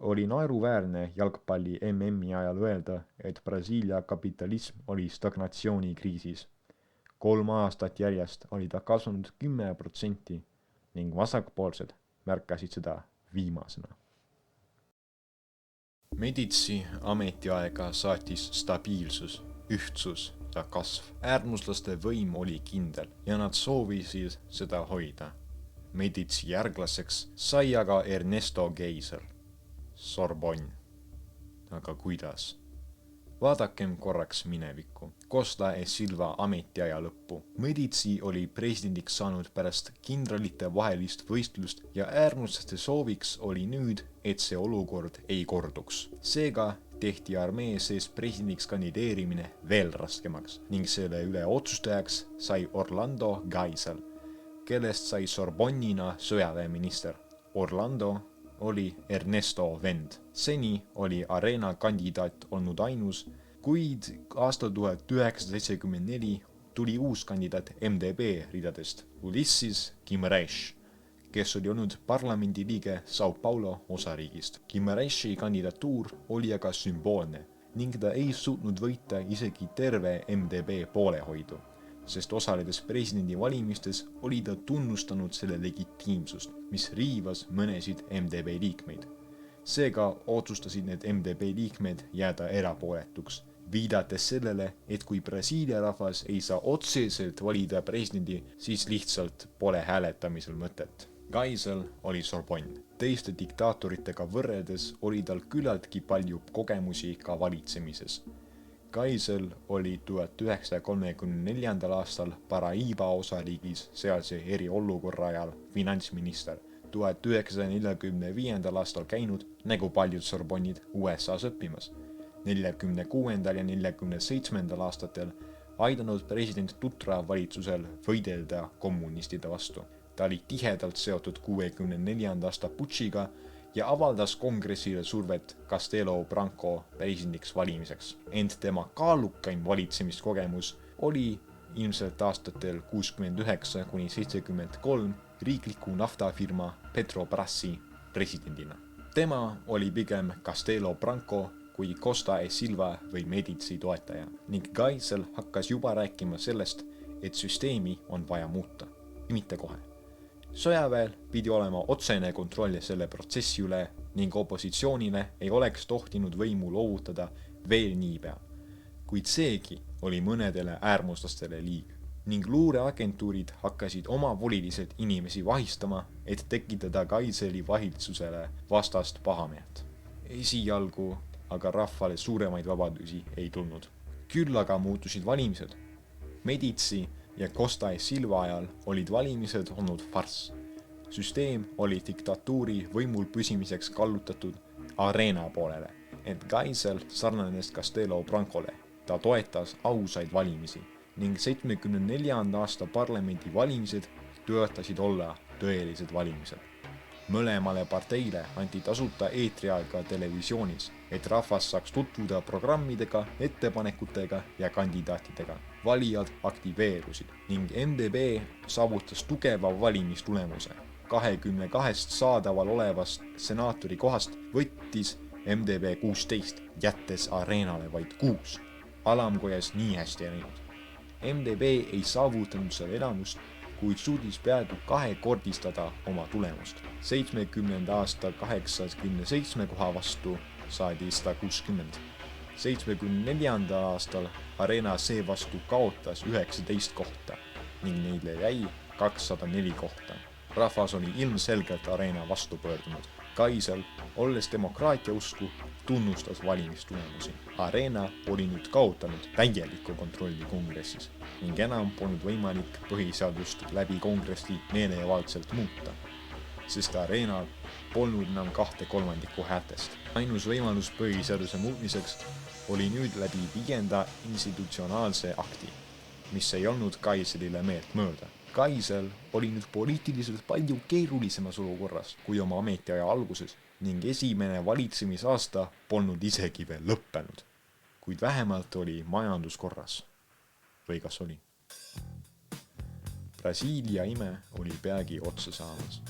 Oli naeruväärne jalgpalli MM-i ajal öelda, et Brasiilia kapitalism oli stagnatsioonikriisis. 3 aastat järjest oli ta kasvanud 10% ning vasakpoolsed märkasid seda viimasena. Medici ametiaega saatis stabiilsus, ühtsus ja kasv. Äärmuslaste võim oli kindel ja nad soovisid seda hoida. Medici järglaseks sai aga Ernesto Geisel, Sorbonne. Aga kuidas? Vaadakem korraks minevikku. Costa e Silva ametiaja lõppu. Medici oli presidendiks saanud pärast kindralite vahelist võistlust ja äärmuslaste sooviks oli nüüd, et see olukord ei korduks. Seega tehti armee sees presidendiks kandideerimine veel raskemaks ning selle üle otsustajaks sai Orlando Geisel, kellest sai Sorbonnina sõjaväeminister. Orlando oli Ernesto vend. Seni oli Arena kandidaat olnud ainus, kuid aastal 1974 tuli uus kandidaat MDB ridadest, Ulisses Guimaraes, kes oli olnud parlamendi liige Sao Paulo osariigist. Guimaraesi kandidatuur oli aga sümboolne ning ta ei suutnud võita isegi terve MDB poolehoidu, sest osaledes presidendi valimistes oli ta tunnustanud selle legitiimsust, mis riivas mõnesid MDB liikmeid. Seega otsustasid need MDB liikmed jääda erapooletuks, viidates sellele, et kui Brasiilia rahvas ei saa otseselt valida presidendi, siis lihtsalt pole hääletamisel mõtet. Geisel oli Sorbonne. Teiste diktaatoritega võrredes oli tal küllaltki palju kogemusi ka valitsemises. Geisel oli 1934. aastal Paraíba osariigis sealse eriolukorra ajal finantsminister, 1945. aastal käinud, nagu paljud Sorbonnid, USAs õppimas, 46. ja 47. aastatel aidanud president Dutra valitsusel võidelda kommunistide vastu. Ta oli tihedalt seotud 64. aasta putšiga ja avaldas kongressile survet Castelo Branco presidendiks valimiseks. Ent tema kaalukaim valitsemiskogemus oli ilmselt aastatel 69–73 riikliku naftafirma Petrobrasi presidendina. Tema oli pigem Castelo Branco kui Costa e Silva või Medici toetaja ning Geisel hakkas juba rääkima sellest, et süsteemi on vaja muuta, mitte kohe. Sõjaväel pidi olema otsene kontroll selle protsessi üle ning opositsioonile ei oleks tohtinud võimu loovutada veel niipea. Kuid seegi oli mõnedele äärmuslastele liig ning luureagentuurid hakkasid omavoliliselt inimesi vahistama, et tekitada Geiseli valitsusele vastast pahameelt. Esialgu aga rahvale suuremaid vabadusi ei tulnud. Küll aga muutusid valimised. Medici ja Costa e Silva ajal olid valimised olnud farss. Süsteem oli diktatuuri võimul püsimiseks kallutatud Arena poolele, ent Geisel sarnanes Castelo Brancole. Ta toetas ausaid valimisi ning 74. aasta parlamendi valimised tõotasid olla tõelised valimised. Mõlemale parteile anti tasuta eetriaega televisioonis, et rahvas saaks tutvuda programmidega, ettepanekutega ja kandidaatidega. Valijad aktiveerusid ning MDB saavutas tugeva valimistulemuse. 22 saadaval olevast senaatori kohast võttis MDB 16, jättes Arenale vaid 6. Alamkojas nii hästi ei läinud. MDB ei saavutanud seal enamust, kuid suudis peaaegu kahekordistada oma tulemust. 70. aasta 87 koha vastu saadi 160. 74. aastal Arena seevastu kaotas 19 kohta ning neile jäi 204 kohta. Rahvas oli ilmselgelt Arena vastu pöördunud. Geisel, olles demokraatia usku, tunnustas valimistulemusi. Arena oli nüüd kaotanud täieliku kontrolli kongressis ning enam polnud võimalik põhiseadust läbi kongressi meelevaldselt muuta, sest Arenal polnud enam 2/3 häältest. Ainus võimalus põhiseaduse muutmiseks oli nüüd läbi 5. institutsionaalse akti, mis ei olnud Geiselile meelt mööda. Kaisel oli nüüd poliitiliselt palju keerulisemas olukorras kui oma ametiaja alguses ning esimene valitsemisaasta polnud isegi veel lõppenud, kuid vähemalt oli majandus korras. Või kas oli? Brasiilia ime oli peagi otsa saamas.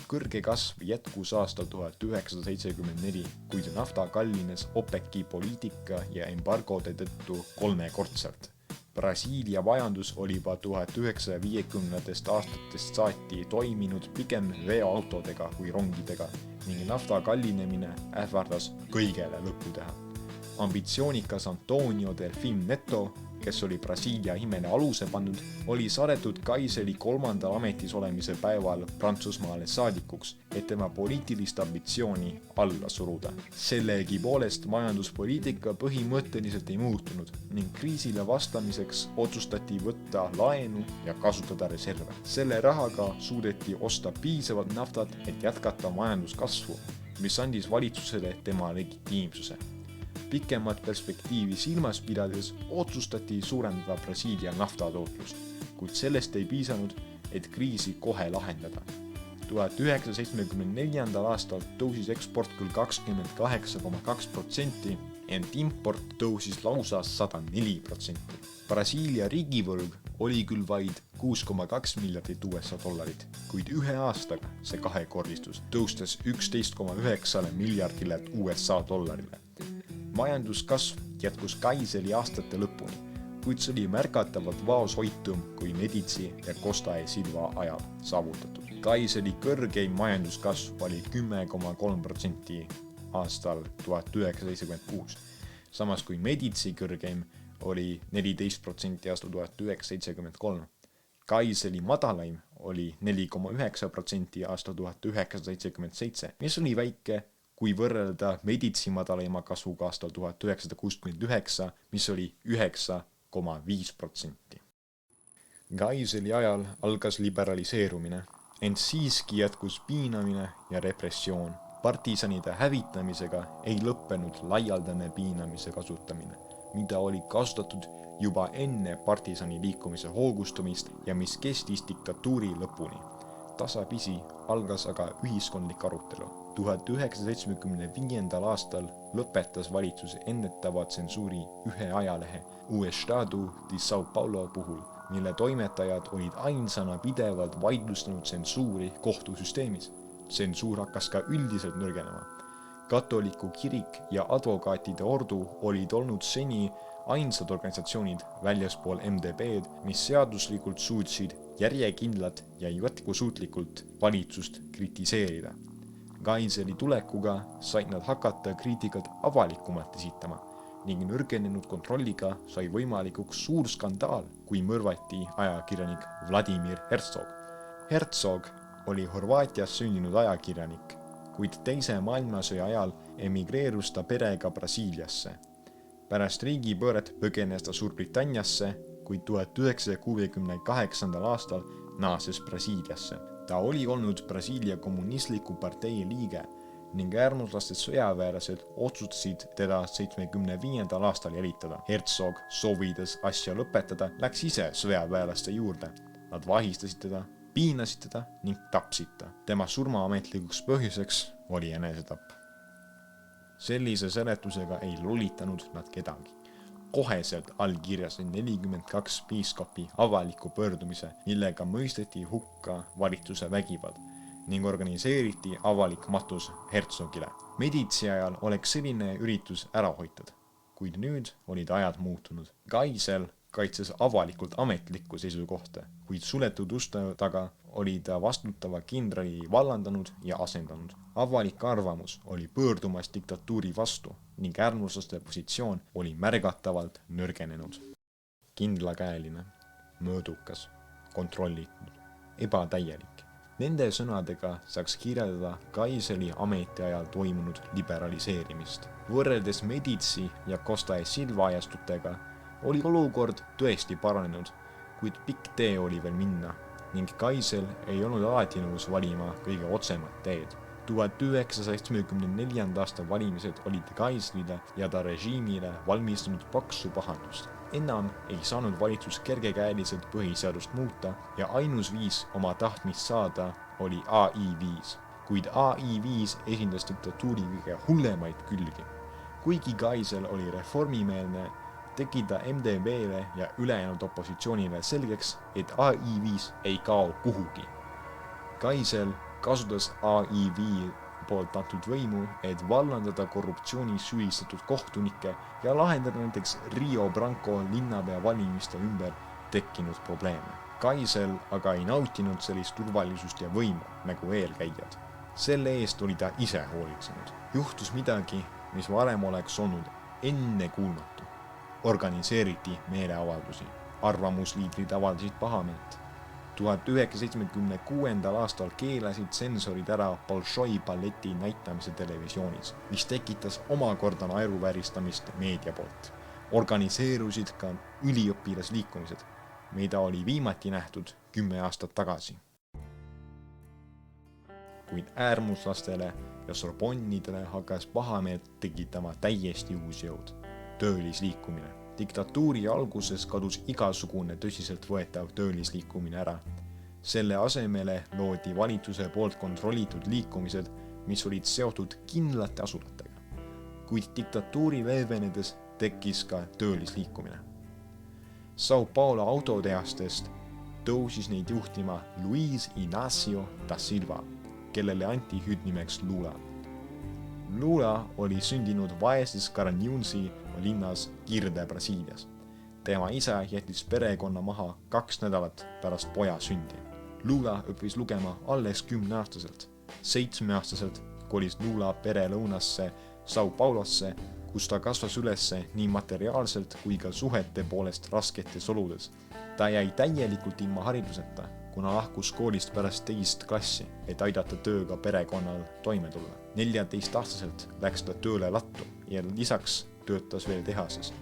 Kõrge kasv jätkus aastal 1974, kuid nafta kallines OPEC-i poliitika ja embargode tõttu 3-kordselt. Brasiilia majandus oli juba 1950 aastatest saati toiminud pigem veoautodega kui rongidega ning nafta kallinemine ähvardas kõigele lõppu teha. Ambitsioonikas Antonio Delfim Neto, kes oli Brasiilia imele aluse pannud, oli saadetud Kaiseli 3. ametis olemise päeval Prantsusmaale saadikuks, et tema poliitilist ambitsiooni alla suruda. Sellegi poolest majanduspoliitika põhimõtteliselt ei muutunud ning kriisile vastamiseks otsustati võtta laenu ja kasutada reserve. Selle rahaga suudeti osta piisavalt naftat, et jätkata majanduskasvu, mis andis valitsusele tema legitiimsuse. Pikemat perspektiivi silmas pidades otsustati suurendada Brasiilia naftatootlust, kuid sellest ei piisanud, et kriisi kohe lahendada. 1974. aastal tõusis eksport küll 28,2%, ent import tõusis lausa 104%. Brasiilia riigivõlg oli küll vaid 6,2 miljardit USA dollarit, kuid ühe aastaga see kahekordistus, tõustes 11,9 miljardile USA dollarile. Majanduskasv jätkus Kaiseli aastate lõpuni, kuid see oli märgatavalt vaoshoitum kui Medici ja Costa e Silva ajal saavutatud. Kaiseli kõrgeim majanduskasv oli 10,3% aastal 1976, samas kui Medici kõrgeim oli 14% aastal 1973. Kaiseli madalaim oli 4,9% aastal 1977, mis oli väike, kui võrrelda Medici madalaima kasvuga aastal 1969, mis oli 9,5%. Kaiseli ajal algas liberaliseerumine, ent siiski jätkus piinamine ja repressioon. Partisanide hävitamisega ei lõppenud laialdane piinamise kasutamine, mida oli kasutatud juba enne partisani liikumise hoogustumist ja mis kestis diktatuuri lõpuni. Tasapisi algas aga ühiskondlik arutelu. 1975. aastal lõpetas valitsus ennetava tsensuuri ühe ajalehe O Estado de São Paulo puhul, mille toimetajad olid ainsana pidevalt vaidlustanud tsensuuri kohtusüsteemis. Tsensuur hakkas ka üldiselt nõrgenema. Katoliku kirik ja advokaatide ordu olid olnud seni ainsad organisatsioonid väljaspool MDB-d, mis seaduslikult suutsid järjekindlat ja jätkusuutlikult valitsust kritiseerida. Kaiseli tulekuga said nad hakata kriitikat avalikumalt esitama ning nõrgenenud kontrolliga sai võimalikuks suur skandaal, kui mõrvati ajakirjanik Vladimir Herzog. Herzog oli Horvaatias sündinud ajakirjanik, kuid teise maailmasõja ajal emigreerus ta perega Brasiiliasse. Pärast riigipööret põgenes ta Suurbritanniasse, kuid 1968. aastal naases Brasiiliasse. Ta oli olnud Brasiilia kommunistliku partei liige ning äärmuslaste sõjaväelased otsustasid teda 75. aastal jälitada. Herzog, soovides asja lõpetada, läks ise sõjaväelaste juurde. Nad vahistasid teda, piinasid teda ning tapsid ta. Tema surma ametlikuks põhjuseks oli enesetapp. Sellise seletusega ei lolitanud nad kedagi. Koheselt allkirjasid 42 piiskopi avaliku pöördumise, millega mõisteti hukka valitsuse vägivald ning organiseeriti avalik matus Herzogile. Medici ajal oleks selline üritus ära hoitud, kuid nüüd olid ajad muutunud. Kaisel kaitses avalikult ametlikku seisukohta, kuid suletud uste taga oli ta vastutava kindrali vallandanud ja asendanud. Avalik arvamus oli pöördumas diktatuuri vastu ning äärmuslaste positsioon oli märgatavalt nõrgenenud. Kindlakäeline, mõõdukas, kontrollitud, ebatäielik. Nende sõnadega saaks kirjeldada Kaiseli ametiajal toimunud liberaliseerimist. Võrreldes Medici ja Costa e Silva ajastutega oli olukord tõesti paranenud, kuid pikk tee oli veel minna ning Kaisel ei olnud alati nõus valima kõige otsemat teed. 1974. aasta valimised olid Kaislile ja ta režiimile valmistunud paksu pahandust. Enam ei saanud valitsus kergekäeliselt põhiseadust muuta ja ainus viis oma tahtmist saada oli AI5. Kuid AI5 esindas diktatuuri kõige hullemaid külgi. Kuigi Kaisel oli reformimeelne, tegi ta MDB'le ja ülejäänud opositsioonile selgeks, et AI5 ei kao kuhugi. Kaisel kasutas AI5 poolt antud võimu, et vallandada korruptsioonis süüdistatud kohtunikke ja lahendada näiteks Rio Branco linnapea valimiste ümber tekkinud probleeme. Kaisel aga ei nautinud sellist turvalisust ja võimu nagu eelkäijad. Selle eest oli ta ise hoolitsenud. Juhtus midagi, mis varem oleks olnud ennekuulmatu. Organiseeriti meeleavaldusi. Arvamusliidrid avaldasid pahameelt. 1976. aastal keelasid tsensorid ära Bolšoi balleti näitamise televisioonis, mis tekitas omakorda naeruvääristamist meedia poolt. Organiseerusid ka üliõpilasliikumised, mida oli viimati nähtud 10 aastat tagasi. Kuid äärmuslastele ja sorbonnidele hakkas pahameelt tekitama täiesti uus jõud. Töölisliikumine. Diktatuuri alguses kadus igasugune tõsiselt võetav töölisliikumine ära. Selle asemele loodi valitsuse poolt kontrollitud liikumised, mis olid seotud kindlate asulatega. Kuid diktatuuri leevenedes tekkis ka töölisliikumine. Sao Paulo autotehastest tõusis neid juhtima Luis Inácio da Silva, kellele anti hüüdnimeks Lula. Lula oli sündinud vaeses Garanhuns linnas Kirde, Brasiilias. Tema isa jättis perekonna maha 2 nädalat pärast poja sündi. Lula õppis lugema alles 10-aastaselt. 7-aastaselt kolis Lula pere lõunasse Sao Paulosse, kus ta kasvas ülesse nii materiaalselt kui ka suhete poolest rasketes oludes. Ta jäi täielikult ilma hariduseta, kuna lahkus koolist pärast 2. klassi, et aidata tööga perekonnal toime tulla. 14-aastaselt läks ta tööle lattu ja lisaks töötas veel tehases.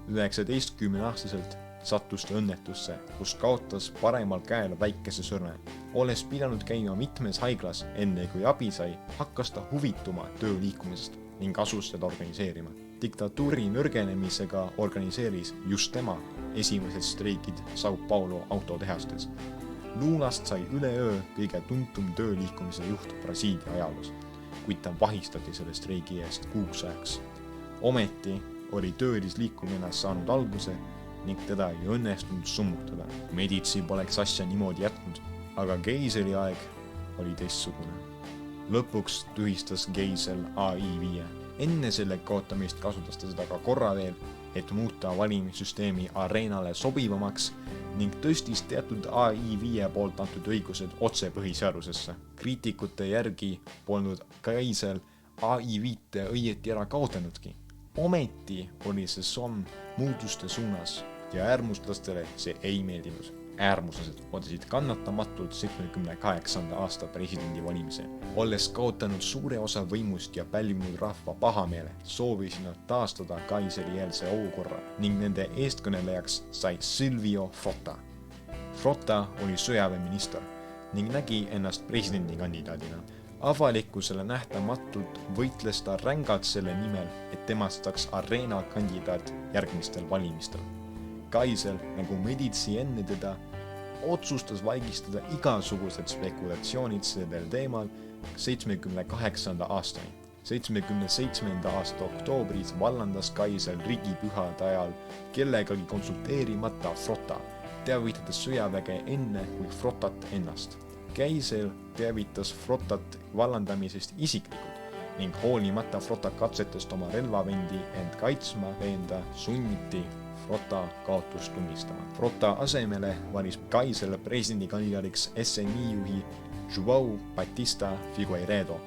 19-aastaselt sattus ta õnnetusse, kus kaotas paremal käel väikese sõrme. Olles pidanud käima mitmes haiglas enne kui abi sai, hakkas ta huvituma tööliikumisest ning asus seda organiseerima. Diktatuuri nõrgenemisega organiseeris just tema esimesed streikid Sao Paulo autotehastes. Lulast sai üleöö kõige tuntum tööliikumise juht Brasiilia ajaloos, kuid ta vahistati selle streigi eest 6 ajaks. Ometi oli töölisliikumine saanud alguse ning teda ei õnnestunud summutada. Medici poleks asja niimoodi jätnud, aga Geiseli aeg oli teistsugune. Lõpuks tühistas Geisel AI5. Enne selle kaotamist kasutas ta seda ka korra veel, et muuta valimissüsteemi areenale sobivamaks ning tõstis teatud AI5 poolt antud õigused otse põhiseadusesse. Kriitikute järgi polnud Geisel AI5 õieti ära kaotanudki. Ometi oli see samm muutuste suunas ja äärmuslastele see ei meeldinud. Äärmuslased ootasid kannatamatult 78. aasta presidendivalimise. Olles kaotanud suure osa võimust ja pälvinud rahva pahameele, soovisid nad taastada Kaiseri-eelse olukorra ning nende eestkõnelejaks sai Silvio Frota. Frota oli sõjaväeminister ning nägi ennast presidendikandidaadina. Avalikkusele nähtamatult võitles ta rängalt selle nimel, et temast saaks areena kandidaat järgmistel valimistel. Kaisel, nagu Medici enne teda, otsustas vaigistada igasugused spekulatsioonid sellel teemal 78. aastani. 77. aasta oktoobris vallandas Kaisel riigipühade ajal kellegagi konsulteerimata Frota, teavitades sõjaväge enne kui Frotat ennast. Kaisel teavitas Frotat vallandamisest isiklikult ning hoolimata Frota katsetest oma relvavendi end kaitsma veenda, sunniti Frota kaotust tunnistama. Frota asemele valis Kaisel presidendikandidaadiks SNI juhi João Batista Figueiredo,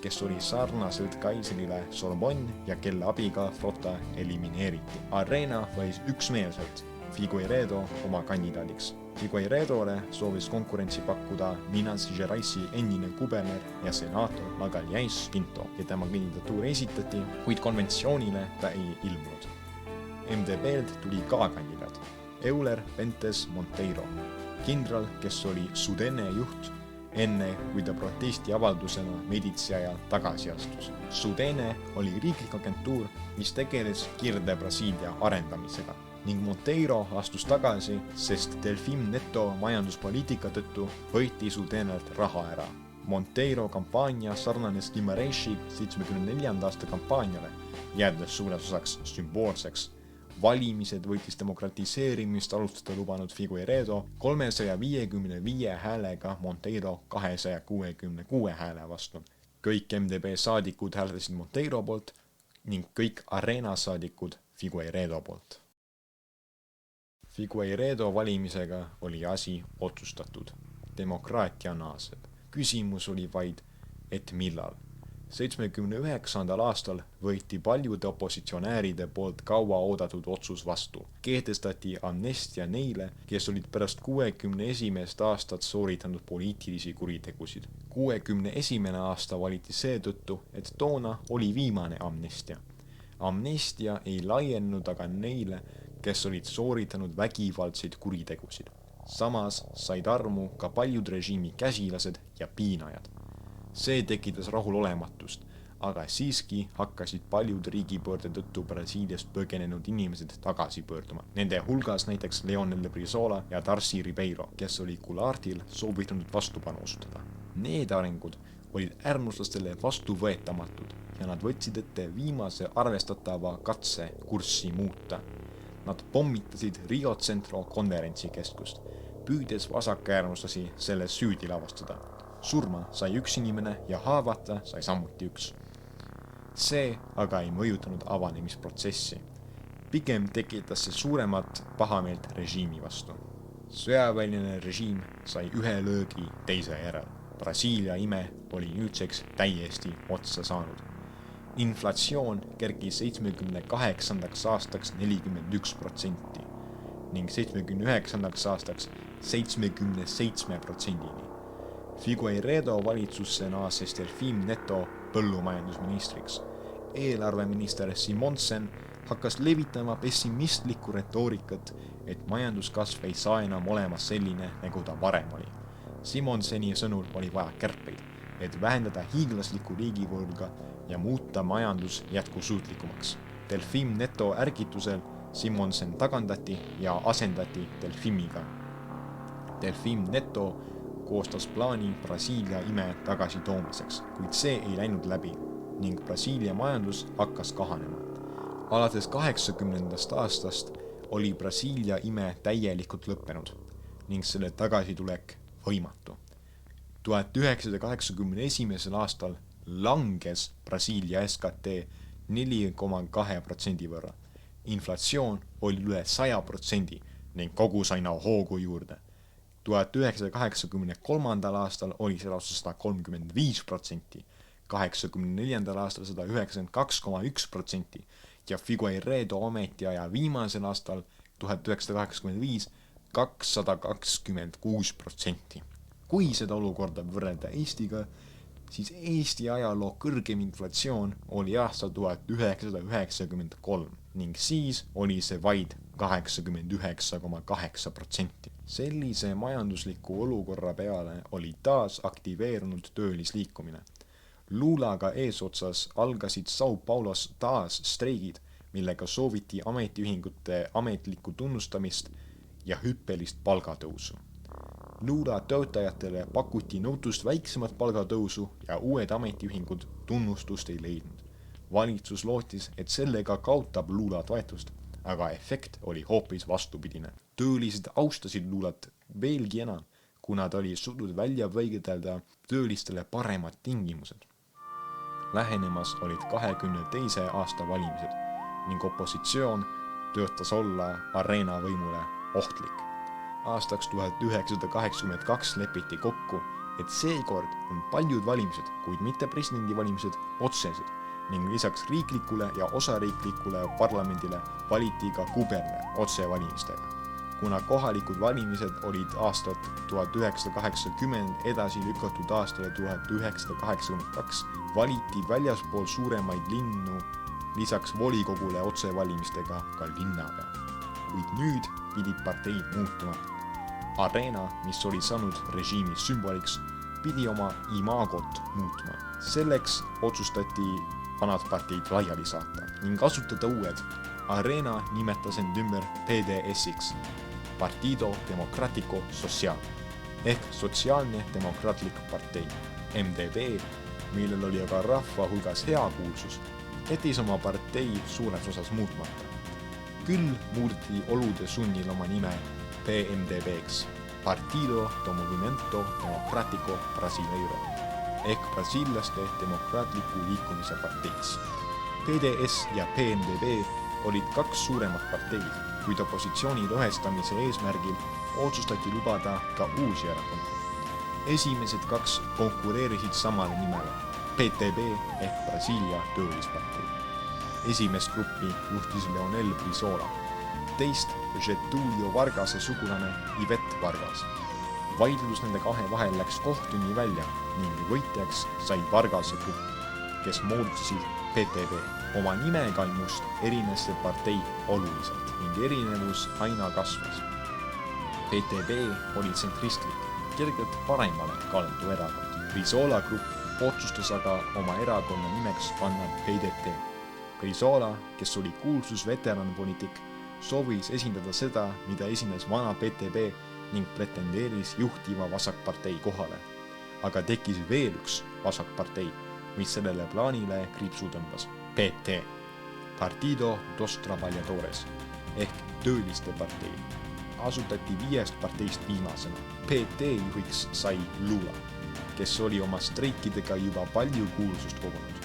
kes oli sarnaselt Kaiselile Sorbonne ja kelle abiga Frota elimineeriti. Arena valis üksmeelselt Figueiredo oma kandidaadiks. Figueiredole soovis konkurentsi pakkuda Minas Geraisi endine kuberner ja senaator Magalhães Pinto ja tema kandidatuur esitati, kuid konventsioonile ta ei ilmunud. MDB'lt tuli ka kandidaat, Euler Pentes Monteiro, kindral, kes oli Sudene juht enne kui ta protestiavaldusena Medici ajal tagasi astus. Sudene oli riiklik agentuur, mis tegeles Kirde-Brasiilia arendamisega ning Monteiro astus tagasi, sest Delfim Neto majanduspoliitika tõttu võeti Sudenelt raha ära. Monteiro kampaania sarnanes Guimareishi 74. aasta kampaaniale, jäädes suures osaks sümboolseks. Valimised võitis demokratiseerimist alustada lubanud Figueiredo 355 häälega Monteiro 266 hääle vastu. Kõik MDB saadikud hääldasid Monteiro poolt ning kõik Arena saadikud Figueiredo poolt. Figueiredo valimisega oli asi otsustatud. Demokraatia naaseb. Küsimus oli vaid, et millal. 79. aastal võeti paljude opositsionääride poolt kaua oodatud otsus vastu. Kehtestati amnestia neile, kes olid pärast 61. aastat sooritanud poliitilisi kuritegusid. 61. aasta valiti seetõttu, et toona oli viimane amnestia. Amnestia ei laiennud aga neile, kes olid sooritanud vägivaldseid kuritegusid. Samas said armu ka paljud režiimi käsilased ja piinajad. See tekitas rahulolematust, aga siiski hakkasid paljud riigipöörde tõttu Brasiiliast põgenenud inimesed tagasi pöörduma. Nende hulgas näiteks Leonel Brizola ja Darcy Ribeiro, kes oli Goulartil soovitanud vastupanu osutada. Need arengud olid äärmuslastele vastuvõetamatud ja nad võtsid ette viimase arvestatava katse kurssi muuta. Nad pommitasid Rio Centro konverentsikeskust, püüdes vasakäärmuslasi selles süüdi lavastada. Surma sai üks inimene ja haavata sai samuti üks. See aga ei mõjutanud avanemisprotsessi. Pigem tekitas see suuremat pahameelt režiimi vastu. Sõjaväline režiim sai ühe löögi teise järel. Brasiilia ime oli nüüdseks täiesti otsa saanud. Inflatsioon kerkis 78. aastaks 41% ning 79. aastaks 77%. Figueiredo valitsusse naases Delfim Neto põllumajandusministriks. Eelarveminister Simonsen hakkas levitama pessimistlikku retoorikat, et majanduskasv ei saa enam olema selline, nagu ta varem oli. Simonseni sõnul oli vaja kärpeid, et vähendada hiiglaslikku riigivõlga ja muuta majandus jätkusuutlikumaks. Delfim Neto ärgitusel Simonsen tagandati ja asendati Delfimiga. Delfim Neto koostas plaani Brasiilia ime tagasi toomiseks, kuid see ei läinud läbi ning Brasiilia majandus hakkas kahanema. Alates 80. aastast oli Brasiilia ime täielikult lõppenud ning selle tagasitulek võimatu. 1981. aastal langes Brasiilia SKT 4,2% võrra. Inflatsioon oli üle 100% ning kogus aina hoogu juurde. 1983. aastal oli see lausa 135%, 84. aastal 192,1% ja Figueiredo ametiaja viimasel aastal 1985 226%. Kui seda olukorda võrrelda Eestiga, siis Eesti ajaloo kõrgem inflatsioon oli aastal 1993 ning siis oli see vaid 89,8%. Sellise majandusliku olukorra peale oli taas aktiveerunud töölisliikumine. Lulaga eesotsas algasid Sao Paulos taas streigid, millega sooviti ametiühingute ametlikku tunnustamist ja hüppelist palgatõusu. Lula töötajatele pakuti nõutust väiksemat palgatõusu ja uued ametiühingud tunnustust ei leidnud. Valitsus lootis, et sellega kaotab Lula toetust, aga efekt oli hoopis vastupidine. Töölised austasid Lulat veelgi enam, kuna ta oli suutnud välja võidelda töölistele paremad tingimused. Lähenemas olid 22. aasta valimised ning opositsioon töötas olla Arena võimule ohtlik. Aastaks 1982 lepiti kokku, et seekord on paljud valimised, kuid mitte presidendivalimised, otsesed ning lisaks riiklikule ja osariiklikule parlamendile valiti ka kuberner otsevalimistega. Kuna kohalikud valimised olid aastat 1980 edasi lükatud aastale 1982, valiti väljaspool suuremaid linnu lisaks volikogule otsevalimistega ka linnapea. Kuid nüüd pidid parteid muutuma. Arena, mis oli saanud režiimi sümboliks, pidi oma imagot muutma. Selleks otsustati vanad parteid laiali saata ning asutada uued. Arena nimetas end ümber PDS-iks, Partido Democrático Social ehk Sotsiaalne Demokraatlik Partei. MDB, millel oli aga rahva hulgas hea kuulsus, jättis oma partei suures osas muutmata. Küll muudeti olude sunnil oma nime PMDB-ks, Partido do Movimento Democrático Brasileiro ehk brasiillaste demokraatliku liikumise parteiks. PDS ja PMDB olid kaks suuremat parteid, kuid opositsiooni lõhestamise eesmärgil otsustati lubada ka uusi erakondi. Esimesed kaks konkureerisid samale nimele, PTB ehk Brasiilia töölispartei. Esimest gruppi juhtis Leonel Brizola, teist Getulio Vargase sugulane Ivette Vargas. Vaidlus nende kahe vahel läks kohtuni välja ning võitjaks sai Vargase grupp, kes moodustasid PTB. Oma nimekaimust erines see partei oluliselt ning erinevus aina kasvas. PTB oli tsentristlik, kergelt paremale kaldu erakond. Brizola grupp otsustas aga oma erakonna nimeks panna PDT. Brizola, kes oli kuulsus veteranpoliitik, soovis esindada seda, mida esines vana PTB ning pretendeeris juhtiva vasakpartei kohale. Aga tekkis veel üks vasakpartei, mis sellele plaanile kriipsu tõmbas. PT, Partido dos Trabajadores ehk tööliste partei. Asutati 5 parteist viimasena. PT juhiks sai Lula, kes oli oma streikidega juba palju kuulsust kogunud,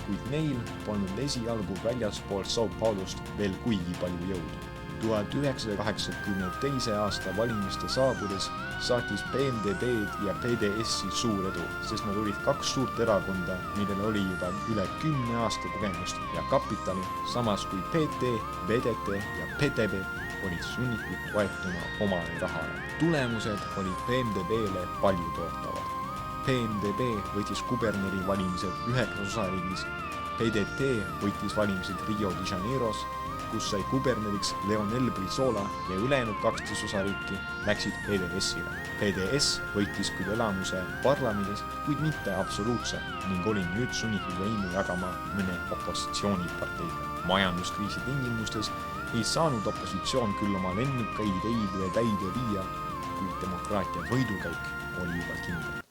kuid neil polnud esialgu väljaspool São Paulost veel kuigi palju jõudu. 1982. aasta valimiste saabudes saatis PMDB-d ja PDS-i suur edu, sest nad olid kaks suurt erakonda, millel oli juba üle 10 aasta kogemust ja kapitali, samas kui PT, BDT ja PTB olid sunnitud toetuma omale rahale. Tulemused olid PMDB-le palju toetavad. PMDB võitis kuberneri valimised 9 osariigis, PDT võitis valimised Rio de Janeiros, kus sai kuberneriks Leonel Brizola ja ülejäänud 12 osariiki läksid PDS-ile. PDS võitis küll elamuse parlamendis, kuid mitte absoluutselt ning oli nüüd sunnitud võimu jagama mõne opositsiooniparteiga. Majanduskriisi tingimustes ei saanud opositsioon küll oma lennukaid ideid täide viia, kuid demokraatia võidukäik oli juba kindel.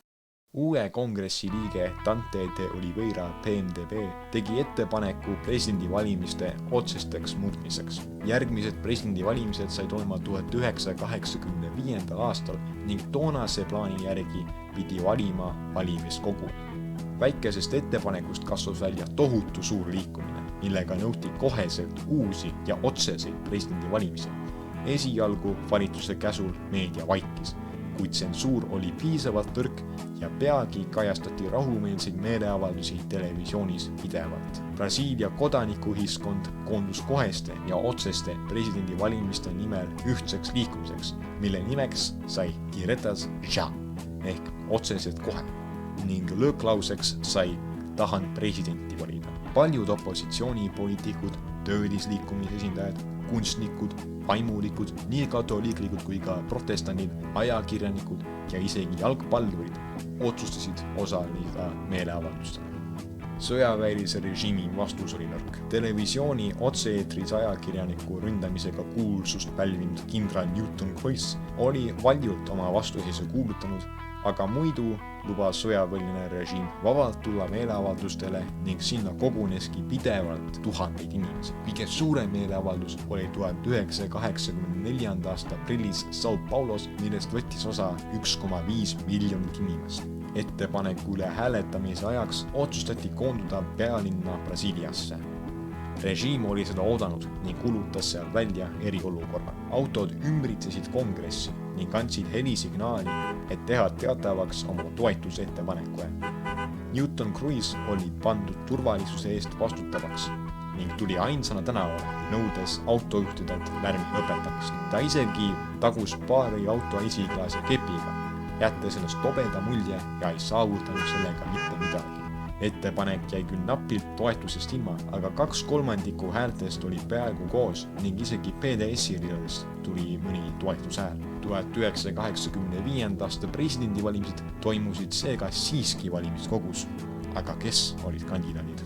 Uue kongressi liige Dante de Oliveira PMDB tegi ettepaneku presidendivalimiste otsesteks muutmiseks. Järgmised presidendivalimised said olema 1985. aastal ning toonase plaani järgi pidi valima valimiskogu. Väikesest ettepanekust kasvas välja tohutu suur liikumine, millega nõuti koheselt uusi ja otseseid presidendivalimisi. Esialgu valitsuse käsul meedia vaikis, kuid tsensuur oli piisavalt tõrk ja peagi kajastati rahumeelseid meeleavaldusi televisioonis pidevalt. Brasiilia kodanikuühiskond koondus koheste ja otseste presidendivalimiste nimel ühtseks liikumiseks, mille nimeks sai Diretas Ja ehk otsesed kohe ning lõõklauseks sai tahan presidenti valida. Paljud opositsioonipoliitikud, töölisliikumise esindajad, kunstnikud, vaimulikud, nii katoliiklikud kui ka protestandid, ajakirjanikud ja isegi jalgpallurid otsustasid osaleda meeleavaldustel. Sõjaväelise režiimi vastus oli nõrk. Televisiooni otse-eetris ajakirjaniku ründamisega kuulsust pälvinud kindral Newton Cruz oli valjult oma vastuseisu kuulutanud, aga muidu lubas sõjaväeline režiim vabalt tulla meeleavaldustele ning sinna koguneski pidevalt tuhandeid inimesi. Kõige suurem meeleavaldus oli 1984. aasta aprillis São Paulos, millest võttis osa 1,5 miljonit inimest. Ettepaneku üle hääletamise ajaks otsustati koonduda pealinna Brasiiliasse. Režiim oli seda oodanud ning kuulutas seal välja eriolukorra. Autod ümbritsesid kongressi ning andsid helisignaali, et teha teatavaks oma toetusettepanekule. Newton Cruz oli pandud turvalisuse eest vastutavaks ning tuli ainsana tänavale, nõudes autojuhtidelt lärmi lõpetamist. Ta isegi tagus paari auto esiklaase kepiga, jättes ennast tobeda mulje ja ei saavutanud sellega mitte midagi. Ettepanek jäi küll napilt toetusest ilma, aga 2/3 häältest oli peaaegu koos ning isegi PDS-i ridadest tuli mõni toetushääl. 1985. aasta presidendivalimised toimusid seega siiski valimiskogus. Aga kes olid kandidaadid?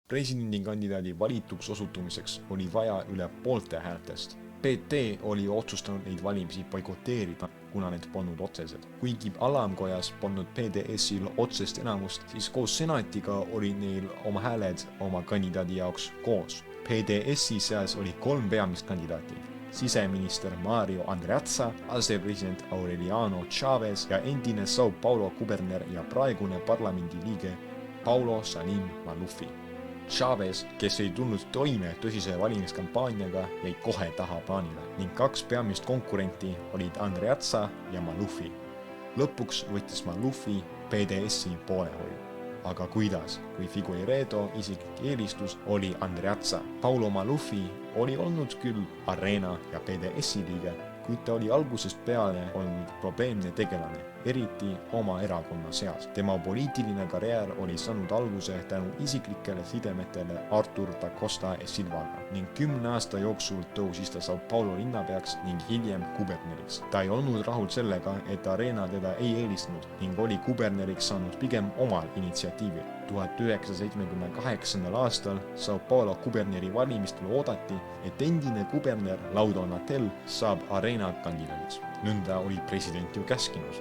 Presidendikandidaadi valituks osutumiseks oli vaja üle poolte häältest. PT oli otsustanud neid valimisi boikoteerida, kuna need polnud otsesed. Kuigi alamkojas polnud PDS-il otsest enamust, siis koos senatiga oli neil oma hääled oma kandidaadi jaoks koos. PDS-i seas oli 3 peamist kandidaati. Siseminister Mario Andreazza, asepresident Aureliano Chavez ja endine São Paulo kuberner ja praegune parlamendi liige Paulo Salim Maluffi. Chavez, kes ei tulnud toime tõsise valimiskampaaniaga, jäi kohe taha plaanile ning 2 peamist konkurenti olid Andreazza ja Maluffi. Lõpuks võttis Maluffi PDS-i poolehoiu. Aga kuidas, kui Figueiredo isiklik eelistus oli Andreazza? Paulo Maluffi oli olnud küll Arena ja PDS-i liige, kuid ta oli algusest peale olnud probleemne tegelane, eriti oma erakonna seas. Tema poliitiline karjäär oli saanud alguse tänu isiklikele sidemetele Artur da Costa e Silvaga ning 10 aasta jooksul tõusis ta São Paulo linnapeaks ning hiljem kuberneriks. Ta ei olnud rahul sellega, et Arena teda ei eelistanud ning oli kuberneriks saanud pigem omal initsiatiivil. 1978. aastal São Paulo kuberneri valimistel oodati, et endine kuberner Laudo Natel saab Arena kandidaadiks. Nõnda oli president ju käskinud.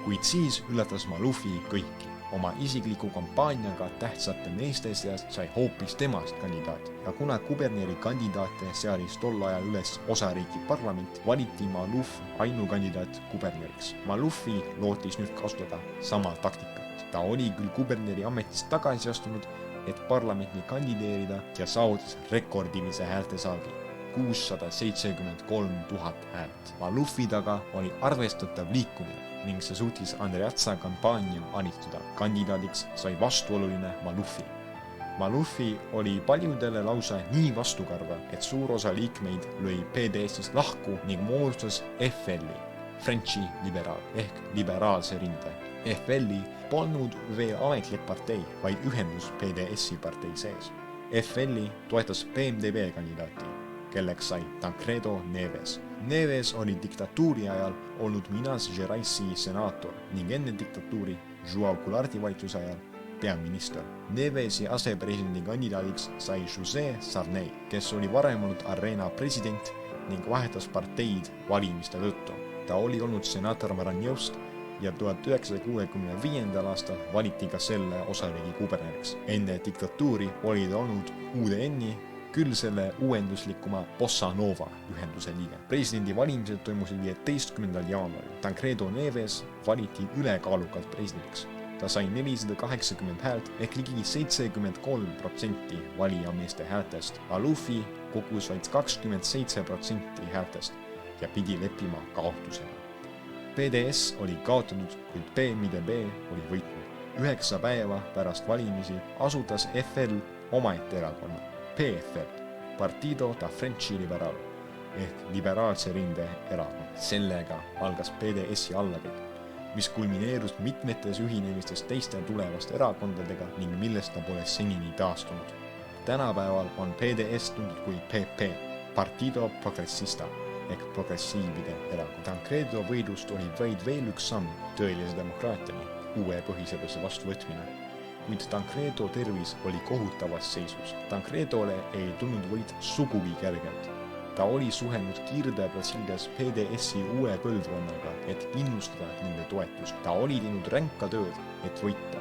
Kuid siis üllatas Maluffi kõiki. Oma isikliku kampaaniaga tähtsate meeste seast sai hoopis temast kandidaat ja kuna kuberneri kandidaate seadis tol ajal üles osariigi parlament, valiti Maluff ainukandidaat kuberneriks. Maluffi lootis nüüd kasutada sama taktikat. Ta oli küll kuberneri ametist tagasi astunud, et parlamenti kandideerida ja saavutas rekordilise häältesaagi. 673 000 häält. Maluffi taga oli arvestatav liikumine ning see suutis Andreazza kampaania alistada. Kandidaadiks sai vastuoluline Maluffi. Maluffi oli paljudele lausa nii vastukarva, et suur osa liikmeid lõi PDS-ist lahku ning moodustas FL-i, Frenchi liberaal ehk liberaalse rinde. FL-i polnud veel ametlik partei, vaid ühendus PDS-i partei sees. FL-i toetas PMDB kandidaati, kelleks sai Tancredo Neves. Neves oli diktatuuri ajal olnud Minas Geraisi senaator ning enne diktatuuri João Goularti valitsuse ajal peaminister. Nevesi asepresidendi kandidaadiks sai José Sarney, kes oli varem olnud Arena president ning vahetas parteid valimiste tõttu. Ta oli olnud senaator Maranhãost ja 1965. aastal valiti ka selle osariigi kuberneriks. Enne diktatuuri oli ta olnud UDN-i, küll selle uuenduslikuma Bossa Nova ühenduse liige. Presidendi valimised toimusid 15. jaanuaril. Tancredo Neves valiti ülekaalukalt presidendiks. Ta sai 480 häält ehk ligi 73% valijameeste häältest. Maluffi kogus vaid 27% häältest ja pidi leppima kaotusega. PDS oli kaotanud, kuid PMDB oli võitnud. 9 päeva pärast valimisi asutas FL omaette erakonna. PFL, Partido da Frenchi Liberal ehk liberaalse rinde erakond. Sellega algas PDS-i allakäik, mis kulmineerus mitmetes ühinemistes teiste tulevaste erakondadega ning millest ta pole senini taastunud. Tänapäeval on PDS tuntud kui PP, Partido Progressista ehk progressiivide erakond. Tancredo võidust oli vaid veel üks samm tõelise demokraatiani, uue põhiseaduse vastuvõtmine. Kuid Tancredo tervis oli kohutavas seisus. Tancredole ei tulnud võit sugugi kergelt. Ta oli suhelnud Kirde-Brasiilias PDS-i uue põlvkonnaga, et innustada nende toetust. Ta oli teinud ränka tööd, et võita.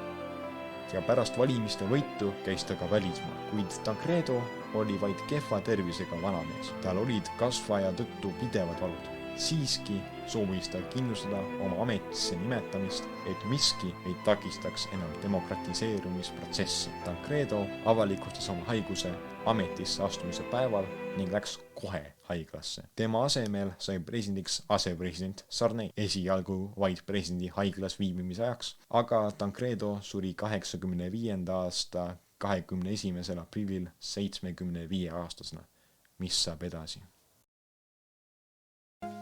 Ja pärast valimiste võitu käis ta ka välismaa, kuid Tancredo oli vaid kehva tervisega vanamees. Tal olid kasvaja tõttu pidevad valud. Siiski soovis ta kindlustada oma ametisse nimetamist, et miski ei takistaks enam demokratiseerumisprotsessi. Tancredo avalikustas oma haiguse ametisse astumise päeval ning läks kohe haiglasse. Tema asemel sai presidendiks asepresident Sarney, esialgu vaid presidendi haiglas viibimise ajaks, aga Tancredo suri 85. aasta 21. aprillil 75-aastasena. Mis saab edasi?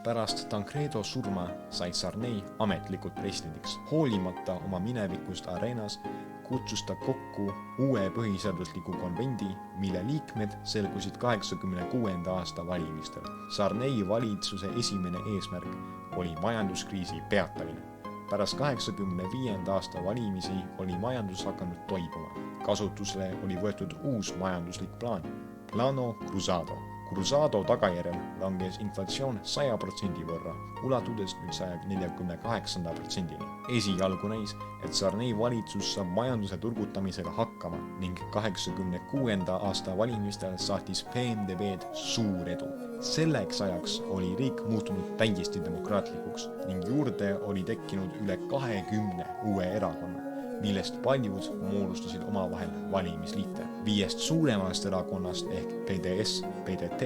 Pärast Tancredo surma sai Sarney ametlikult presidendiks. Hoolimata oma minevikust Arenas kutsus ta kokku uue põhiseadusliku konvendi, mille liikmed selgusid 86. aasta valimistel. Sarney valitsuse esimene eesmärk oli majanduskriisi peatamine. Pärast 85. aasta valimisi oli majandus hakanud toibuma. Kasutusele oli võetud uus majanduslik plaan, Plano Cruzado. Cruzado tagajärjel langes inflatsioon 100% võrra, ulatudes nüüd 148%-ni. Esialgu näis, et Sarney valitsus saab majanduse turgutamisega hakkama ning 86. aasta valimistel saatis PMDB-d suur edu. Selleks ajaks oli riik muutunud täiesti demokraatlikuks ning juurde oli tekkinud üle 20 uue erakonna, millest paljud moodustasid omavahel valimisliite. 5 suuremast erakonnast ehk PDS, PDT,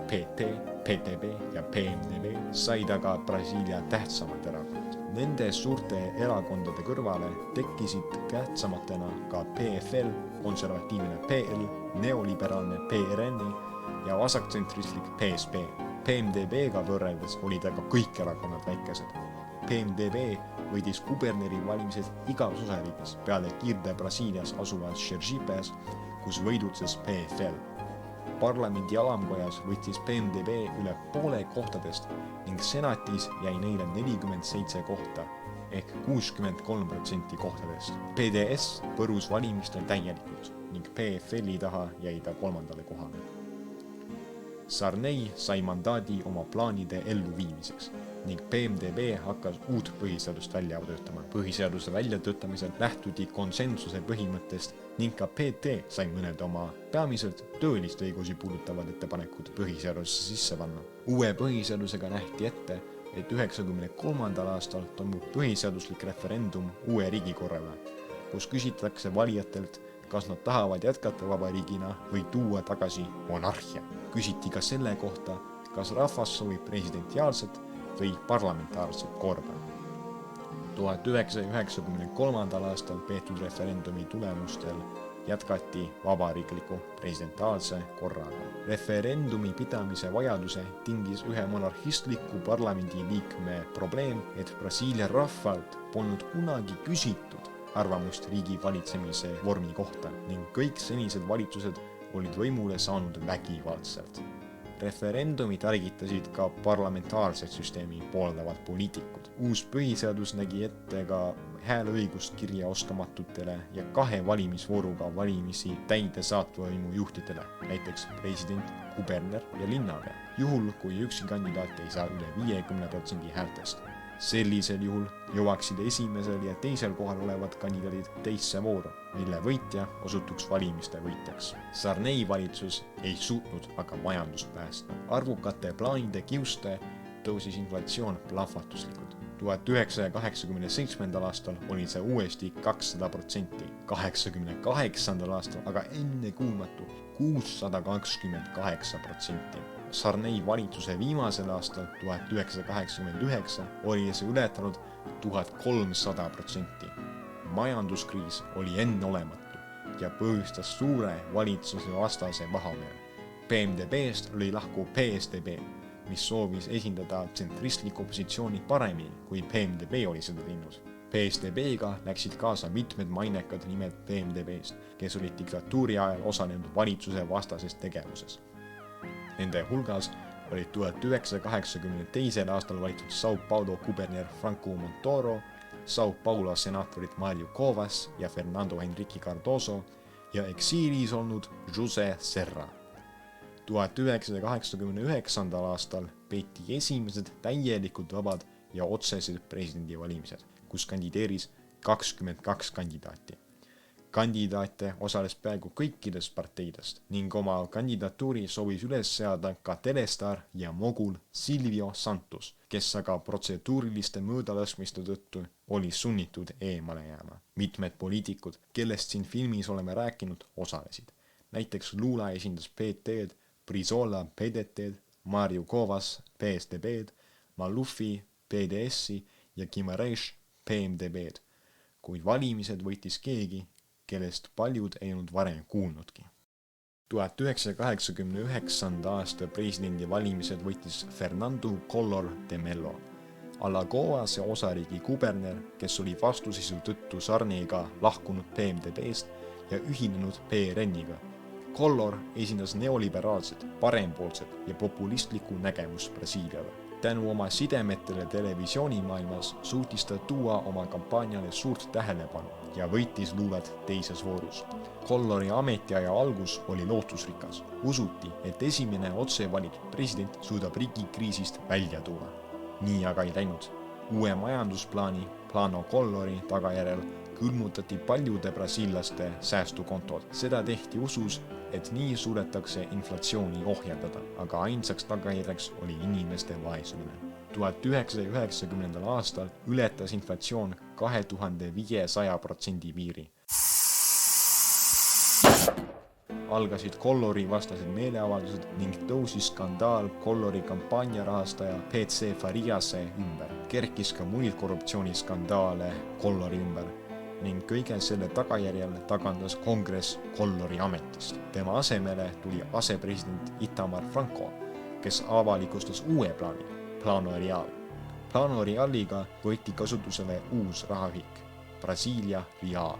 PT, PTB ja PMDB said aga Brasiilia tähtsamad erakonnad. Nende suurte erakondade kõrvale tekkisid tähtsamatena ka PFL, konservatiivne PL, neoliberaalne PRN ja vasaktsentristlik PSP. PMDB-ga võrreldes olid aga kõik erakonnad väikesed. PMDB võidis kuberneri valimised igas osariigis peale Kirde Brasiilias asuvas Sergipes, kus võidutses PFL. Parlamendi alamkojas võttis PMDB üle poole kohtadest ning senatis jäi neile 47 kohta ehk 63% kohtadest. PDS põrus valimistel täielikult ning PFL-i taha jäi ta 3. kohale. Sarney sai mandaadi oma plaanide elluviimiseks ning PMDB hakkas uut põhiseadust välja töötama. Põhiseaduse väljatöötamisel lähtuti konsensuse põhimõttest ning ka PT sai mõned oma peamiselt tööliste õigusi puudutavad ettepanekud põhiseadusesse sisse panna. Uue põhiseadusega nähti ette, et 1993. aastal toimub põhiseaduslik referendum uue riigikorrale, kus küsitakse valijatelt, kas nad tahavad jätkata vabariigina või tuua tagasi monarhia. Küsiti ka selle kohta, kas rahvas soovib presidentiaalset või parlamentaarset korda. 1993. aastal peetud referendumi tulemustel jätkati vabariikliku presidentaalse korraga. Referendumi pidamise vajaduse tingis ühe monarhistliku parlamendi liikme probleem, et Brasiilia rahvalt polnud kunagi küsitud arvamust riigi valitsemise vormi kohta ning kõik senised valitsused olid võimule saanud vägivaldselt. Referendumi targitasid ka parlamentaarset süsteemi pooldavad poliitikud. Uus põhiseadus nägi ette ka hääleõigust kirjaoskamatutele ja 2 valimisvooruga valimisi täidesaatva võimu juhtidele, näiteks president, kuberner ja linnapea, juhul kui ükski kandidaat ei saa üle 50% häältest. Sellisel juhul jõuaksid esimesel ja teisel kohal olevad kandidaadid teisse vooru, mille võitja osutuks valimiste võitjaks. Sarney valitsus ei suutnud aga majandust päästa. Arvukate plaanide kiuste tõusis inflatsioon plahvatuslikult. 1987. aastal oli see uuesti 200%, 88. aastal aga ennekuulmatu 628%. Sarney valitsuse viimasel aastal 1989 oli see ületanud 1300%. Majanduskriis oli enneolematu ja põhjustas suure valitsuse vastase vahameele. PMDB-st oli lahku PSDB, mis soovis esindada tsentristliku opositsiooni paremini, kui PMDB oli seda teinud. PSDB-ga läksid kaasa mitmed mainekad nimed PMDB-st, kes olid diktatuuri ajal osalenud valitsuse vastases tegevuses. Nende hulgas olid 1982. aastal valitud São Paulo kuberner Franco Montoro, São Paulo senaatorid Mário Covas ja Fernando Henrique Cardoso ja eksiilis olnud José Serra. 1989. aastal peeti esimesed täielikult vabad ja otsesed presidendivalimised, kus kandideeris 22 kandidaati. Kandidaate osales peaaegu kõikidest parteidest ning oma kandidatuuri soovis üles seada ka telestar ja mogul Silvio Santos, kes aga protseduuriliste mõõdalaskmiste tõttu oli sunnitud eemale jääma. Mitmed poliitikud, kellest siin filmis oleme rääkinud, osalesid. Näiteks Lula esindas PT-d, Brizola PDT-d, Mario Covas PSDB-d, Maluffi PDS-i ja Guimarães PMDB-d, kuid valimised võitis keegi, kellest paljud ei olnud varem kuulnudki. 1989. aasta presidendivalimised võitis Fernando Collor de Mello, Alagoase osariigi kuberner, kes oli vastuseisu tõttu Sarneyga lahkunud PMDB-st ja ühinenud PRN-iga. Collor esindas neoliberaalset, parempoolset ja populistlikku nägemust Brasiiliale. Tänu oma sidemetele televisioonimaailmas suutis ta tuua oma kampaaniale suurt tähelepanu ja võitis Lulat teises voorus. Collori ametiaja algus oli lootusrikas. Usuti, et esimene otsevalitud president suudab riigi kriisist välja tuua. Nii aga ei läinud. Uue majandusplaani Plano Collori tagajärjel külmutati paljude brasiillaste säästukontod. Seda tehti usus, et nii suudetakse inflatsiooni ohjeldada, aga ainsaks tagajärjeks oli inimeste vaesumine. 1990. aastal ületas inflatsioon 2500% piiri. Algasid Collori vastased meeleavaldused ning tõusis skandaal Collori kampaaniarahastaja PC Fariase ümber. Kerkis ka muid korruptsiooniskandaale Collori ümber ning kõige selle tagajärjel tagandas kongress Collori ametist. Tema asemele tuli asepresident Itamar Franco, kes avalikustas uue plaani, Plano Real. Plano Realiga võeti kasutusele uus rahaühik, Brasilia Real.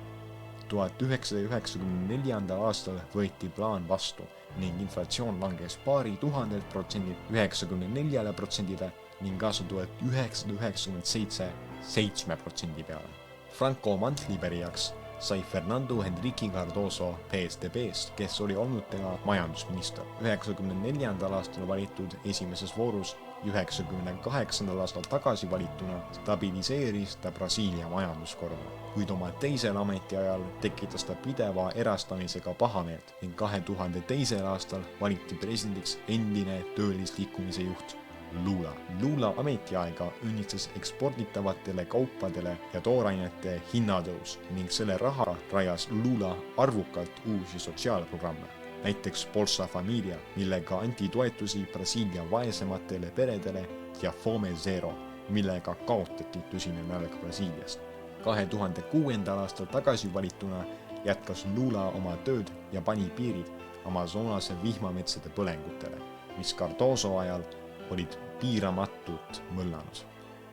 1994. aastal võeti plaan vastu ning inflatsioon langes paari 1000% 94% ning aastal 1997 7% peale. Franco mantlipärijaks sai Fernando Henrique Cardoso PSDB-st, kes oli olnud tema majandusminister. 1994. aastal valitud esimeses voorus, 1998. aastal tagasi valituna stabiliseeris ta Brasiilia majanduskorda, kuid oma teisel ametiajal tekitas ta pideva erastamisega pahameelt ning 2002. aastal valiti presidendiks endine töölisliikumise juht Lula. Lula ametiaega õnnistas eksporditavatele kaupadele ja toorainete hinnatõus ning selle raha rajas Lula arvukalt uusi sotsiaalprogramme, näiteks Bolsa Familia, millega anti toetusi Brasiilia vaesematele peredele ja Fome Zero, millega kaotati tõsine nälg Brasiiliast. 2006. aastal tagasi valituna jätkas Lula oma tööd ja pani piirid Amazonase vihmametsade põlengutele, mis Cardoso ajal olid piiramatult mõllanud.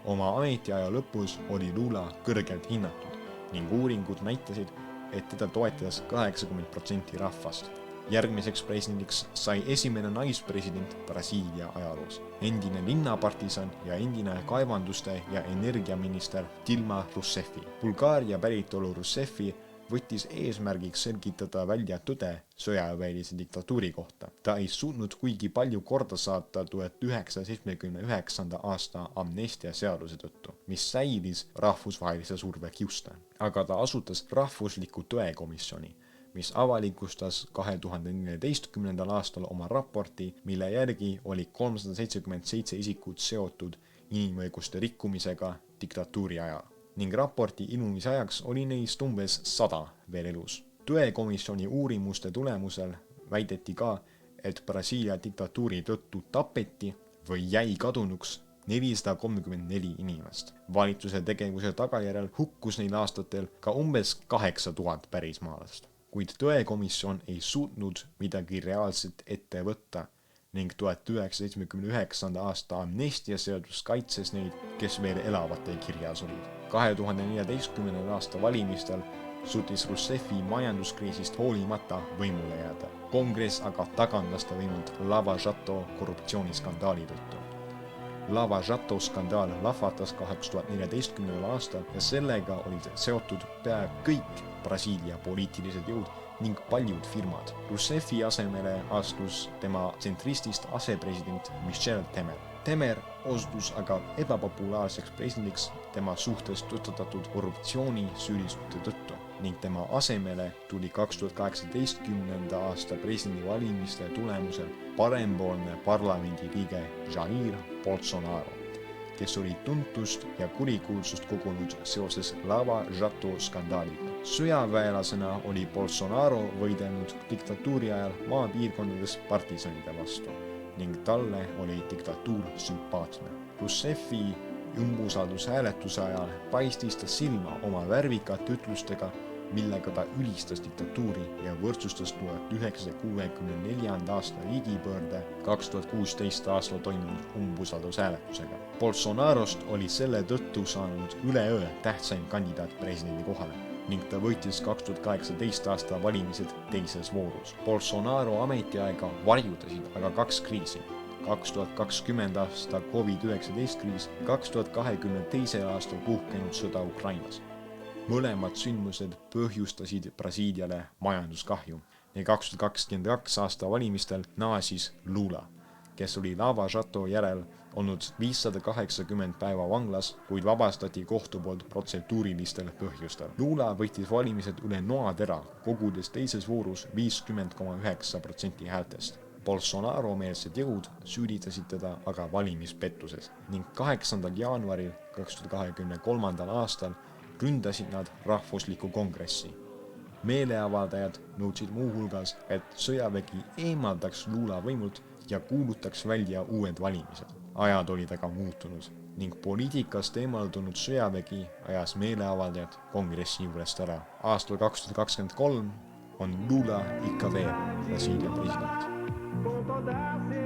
Oma ametiaja lõpus oli Lula kõrgelt hinnatud ning uuringud näitasid, et teda toetas 80% rahvast. Järgmiseks presidendiks sai esimene naispresident Brasiilia ajaloos, endine linnapartisan ja endine kaevanduste ja energiaminister Dilma Rousseff. Bulgaaria päritolu Rousseff võttis eesmärgiks selgitada välja tõde sõjaväelise diktatuuri kohta. Ta ei suutnud kuigi palju korda saata 1979. aasta amnestiaseaduse tõttu, mis säilis rahvusvahelise surve kiuste. Aga ta asutas rahvusliku tõekomisjoni, mis avalikustas 2014. aastal oma raporti, mille järgi oli 377 isikut seotud inimõiguste rikkumisega diktatuuri ajal. Ning raporti ilmumise ajaks oli neist umbes 100 veel elus. Tõekomisjoni uurimuste tulemusel väideti ka, et Brasiilia diktatuuri tõttu tapeti või jäi kadunuks 434 inimest. Valitsuse tegevuse tagajärjel hukkus neil aastatel ka umbes 8000 pärismaalast. Kuid tõekomisjon ei suutnud midagi reaalselt ette võtta ning 1979. aasta amnestiaseadus kaitses neid, kes veel elavate kirjas olid. 2014. aasta valimistel suutis Roussefi majanduskriisist hoolimata võimule jääda. Kongress aga tagandas ta võimult Lava Jato korruptsiooniskandaali tõttu. Lava Jato skandaal lahvatas 2014. aastal ja sellega olid seotud pea kõik Brasiilia poliitilised jõud ning paljud firmad. Roussefi asemele astus tema tsentristist asepresident Michel Temer. Temer osutus aga ebapopulaarseks presidendiks tema suhtes tõstatatud korruptsioonisüüdistuste tõttu ning tema asemele tuli 2018. aasta presidendivalimiste tulemusel parempoolne parlamendiliige Jair Bolsonaro, kes oli tuntust ja kurikuulsust kogunud seoses Lava Jato skandaaliga. Sõjaväelasena oli Bolsonaro võidelnud diktatuuri ajal maapiirkondades partisanide vastu ning talle oli diktatuur sümpaatne. Roussefi umbusaldushääletuse ajal paistis ta silma oma värvikate ütlustega, millega ta ülistas diktatuuri ja võrdsustas 1964. aasta riigipöörde 2016. aastal toimunud umbusaldushääletusega. Bolsonarost oli selle tõttu saanud üleöö tähtsaim kandidaat presidendi kohale ning ta võitis 2018. aasta valimised teises voorus. Bolsonaro ametiaega varjutasid aga 2 kriisi. 2020 aasta COVID-19 kriis, 2022 aastal puhkenud sõda Ukrainas. Mõlemad sündmused põhjustasid Brasiiliale majanduskahju ja 2022 aasta valimistel naasis Lula, kes oli Lava Jato järel olnud 580 päeva vanglas, kuid vabastati kohtu poolt protseduurilistel põhjustel. Lula võitis valimised üle noatera, kogudes teises voorus 50,9% häältest. Bolsonaro-meelsed jõud süüditasid teda aga valimispettuses ning 8. jaanuaril 2023. aastal ründasid nad rahvuslikku kongressi. Meeleavaldajad nõudsid muuhulgas, et sõjavägi eemaldaks Lula võimult ja kuulutaks välja uued valimised. Ajad olid aga muutunud ning poliitikast eemaldunud sõjavägi ajas meeleavaldajad kongressi juurest ära. Aastal 2023 on Lula ikka veel Brasiilia president.